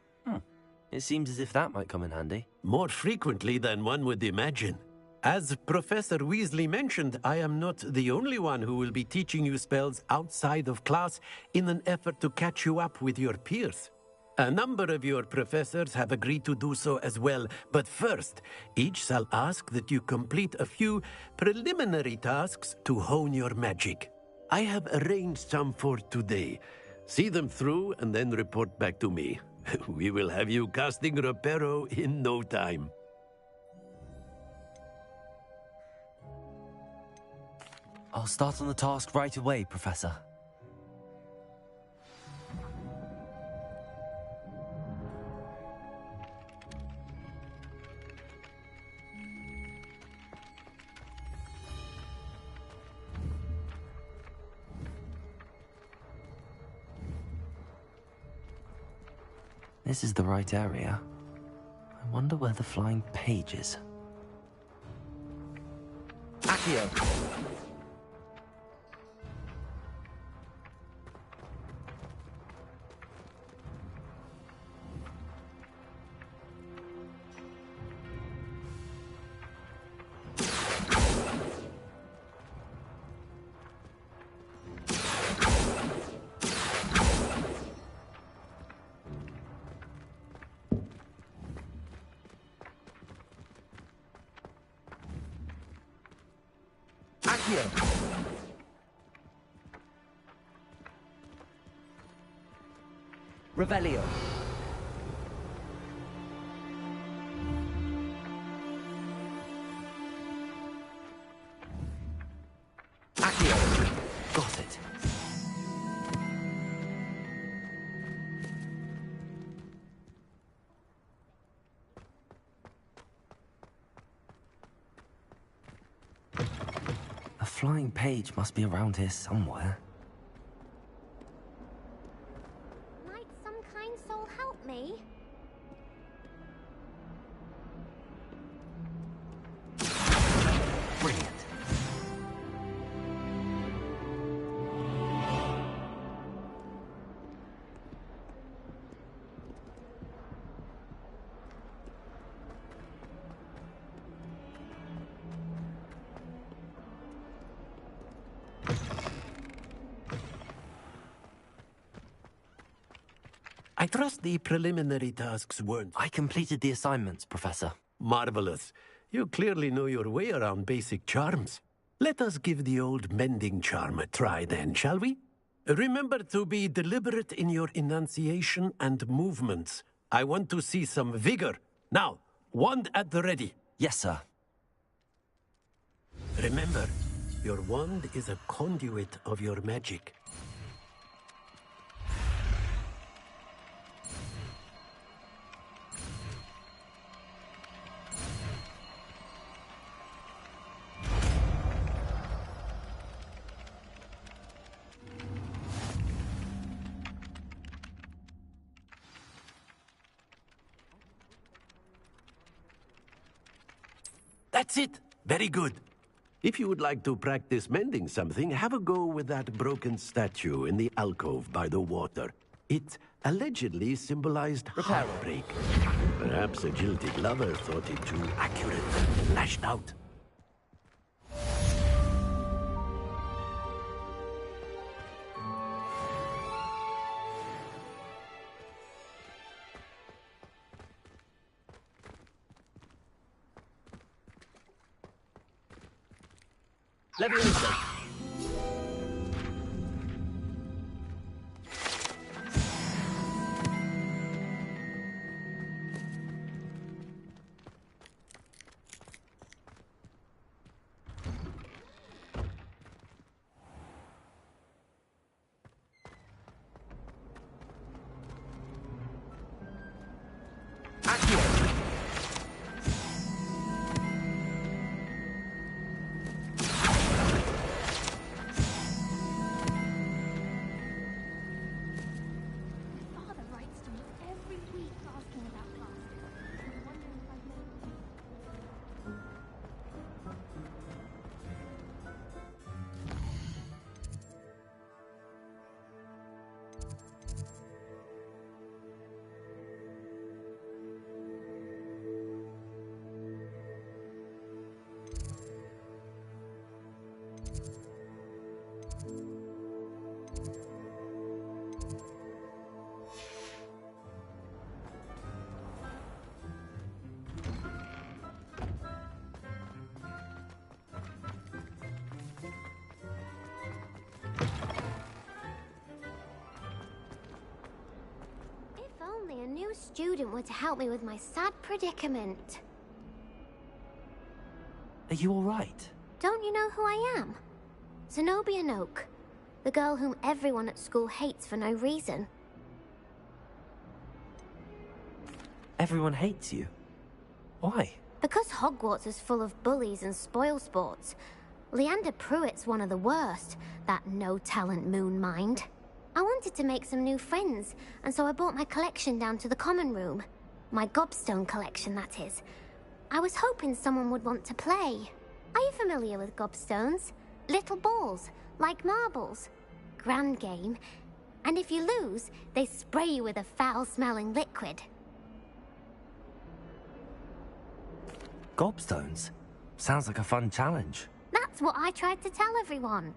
It seems as if that might come in handy. More frequently than one would imagine. As Professor Weasley mentioned, I am not the only one who will be teaching you spells outside of class in an effort to catch you up with your peers. A number of your professors have agreed to do so as well, but first, each shall ask that you complete a few preliminary tasks to hone your magic. I have arranged some for today. See them through and then report back to me. We will have you casting Reparo in no time. I'll start on the task right away, Professor. This is the right area. I wonder where the flying page is. Accio! Revelio. Accio. Got it. A flying page must be around here somewhere. Might some kind soul help me? Brilliant. I trust the preliminary tasks weren't... I completed the assignments, Professor. Marvelous. You clearly know your way around basic charms. Let us give the old mending charm a try then, shall we? Remember to be deliberate in your enunciation and movements. I want to see some vigor. Now, wand at the ready. Yes, sir. Remember, your wand is a conduit of your magic. That's it. Very good. If you would like to practice mending something, have a go with that broken statue in the alcove by the water. It allegedly symbolized heartbreak. Perhaps a jilted lover thought it too accurate and lashed out. Leviosa. only a new student were to help me with my sad predicament. Are you all right? Don't you know who I am? Zenobia Noak, the girl whom everyone at school hates for no reason. Everyone hates you. Why? Because Hogwarts is full of bullies and spoilsports. Leander Pruitt's one of the worst, that no-talent moon mind. I wanted to make some new friends, and so I brought my collection down to the common room. My gobstone collection, that is. I was hoping someone would want to play. Are you familiar with gobstones? Little balls, like marbles. Grand game. And if you lose, they spray you with a foul-smelling liquid. Gobstones? Sounds like a fun challenge. That's what I tried to tell everyone.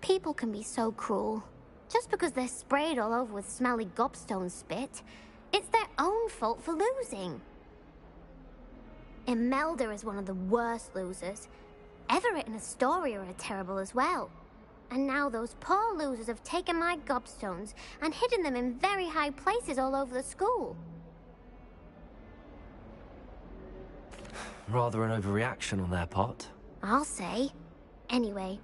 People can be so cruel. Just because they're sprayed all over with smelly gobstone spit, it's their own fault for losing. Imelda is one of the worst losers. Everett and Astoria are terrible as well. And now those poor losers have taken my gobstones and hidden them in very high places all over the school. Rather an overreaction on their part. I'll say. Anyway,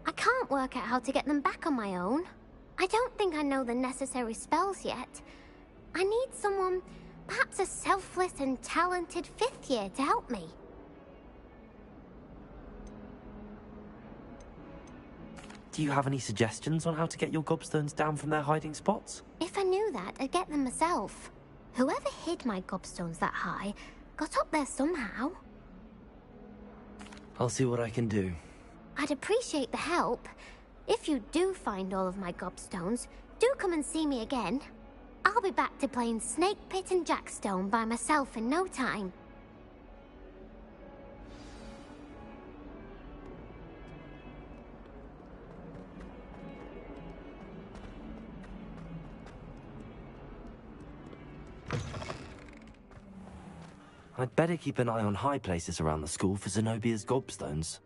I can't work out how to get them back on my own. I don't think I know the necessary spells yet. I need someone, perhaps a selfless and talented 5th year to help me. Do you have any suggestions on how to get your gobstones down from their hiding spots? If I knew that, I'd get them myself. Whoever hid my gobstones that high got up there somehow. I'll see what I can do. I'd appreciate the help. If you do find all of my gobstones, do come and see me again. I'll be back to playing Snake Pit and Jackstone by myself in no time. I'd better keep an eye on high places around the school for Zenobia's gobstones.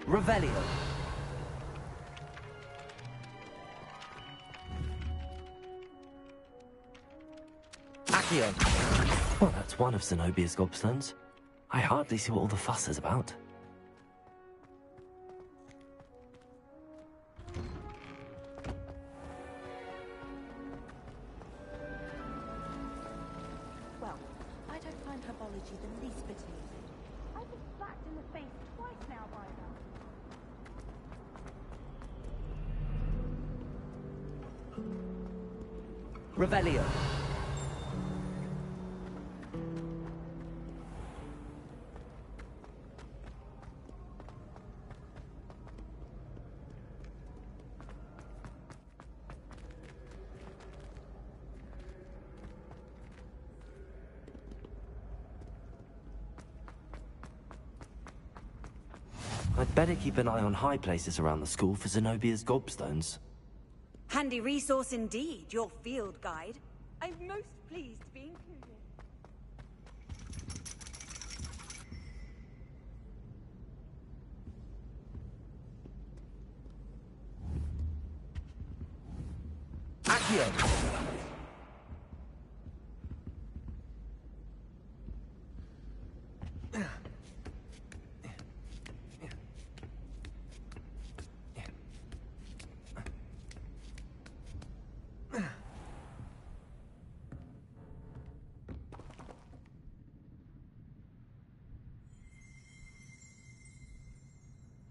Revelio. Accio. Well, that's one of Zenobia's gobstones. I hardly see what all the fuss is about. Well, I don't find herbology the least bit easy. I've been slapped in the face twice now by them. Revelio. I'd better keep an eye on high places around the school for Zenobia's gobstones. Handy resource indeed, your field guide. I'm most pleased to be included. Accio.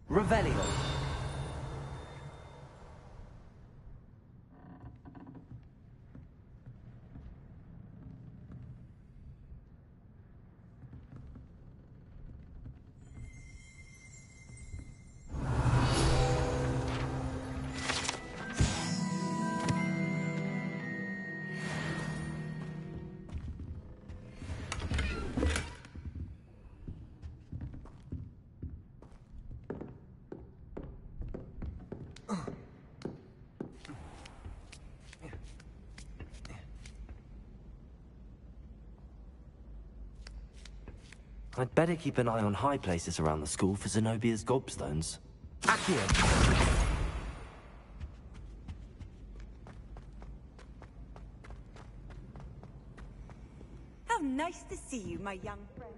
Revelio. I'd better keep an eye on high places around the school for Zenobia's gobstones. Accio! How nice to see you, my young friend.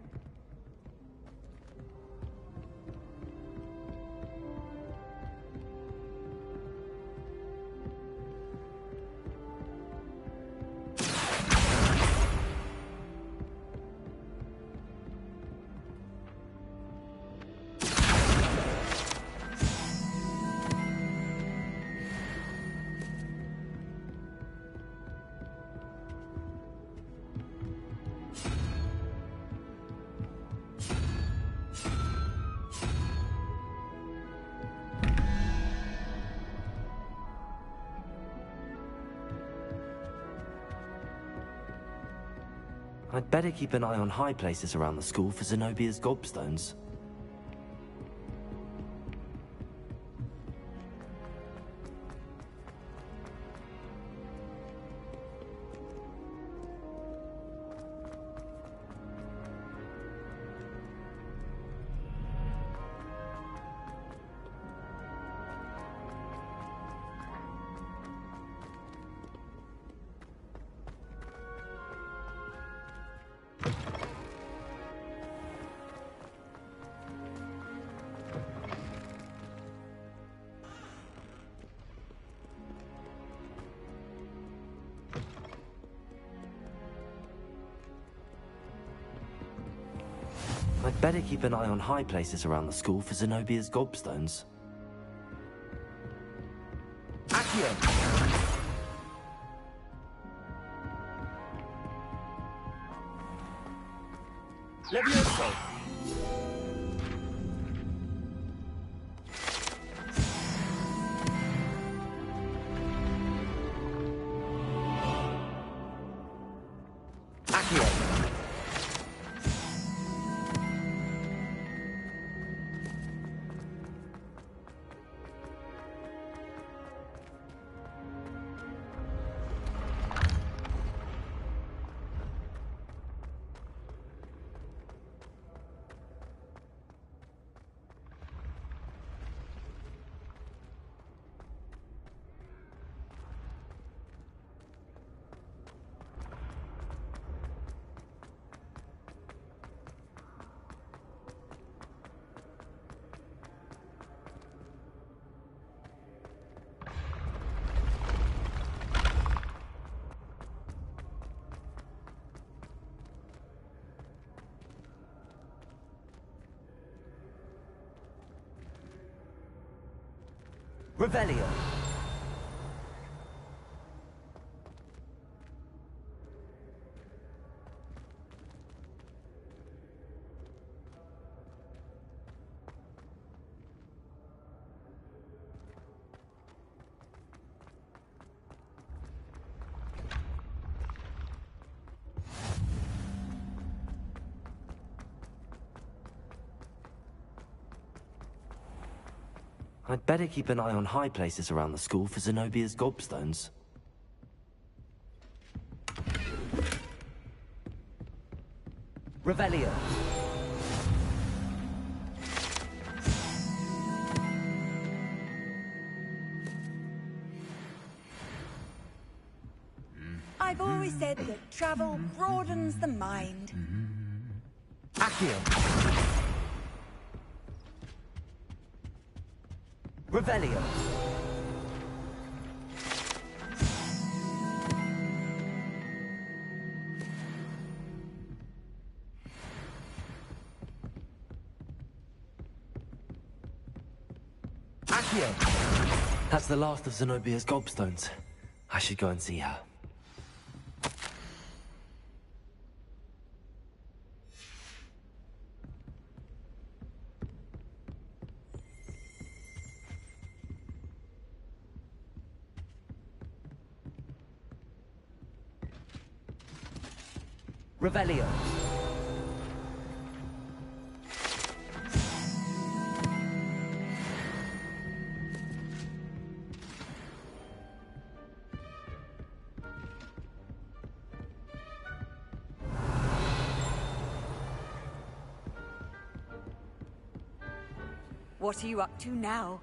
I'd better keep an eye on high places around the school for Zenobia's gobstones. I'd better keep an eye on high places around the school for Zenobia's gobstones. Accio! Levioso! Revelio. I'd better keep an eye on high places around the school for Zenobia's gobstones. Revelio. I've always said that travel broadens the mind. Accio. Revelio. Accio. That's the last of Zenobia's gobstones. I should go and see her. Revelio. What are you up to now?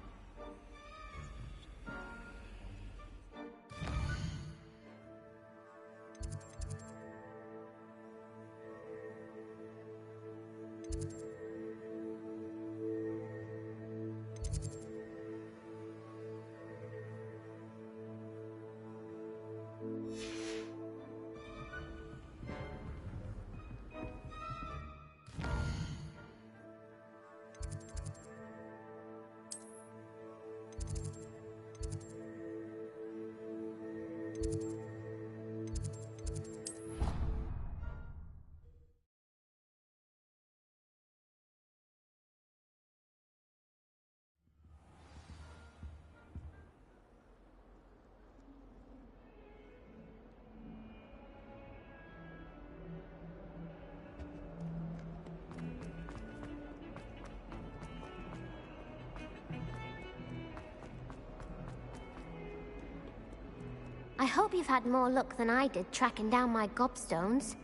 I hope you've had more luck than I did tracking down my gobstones.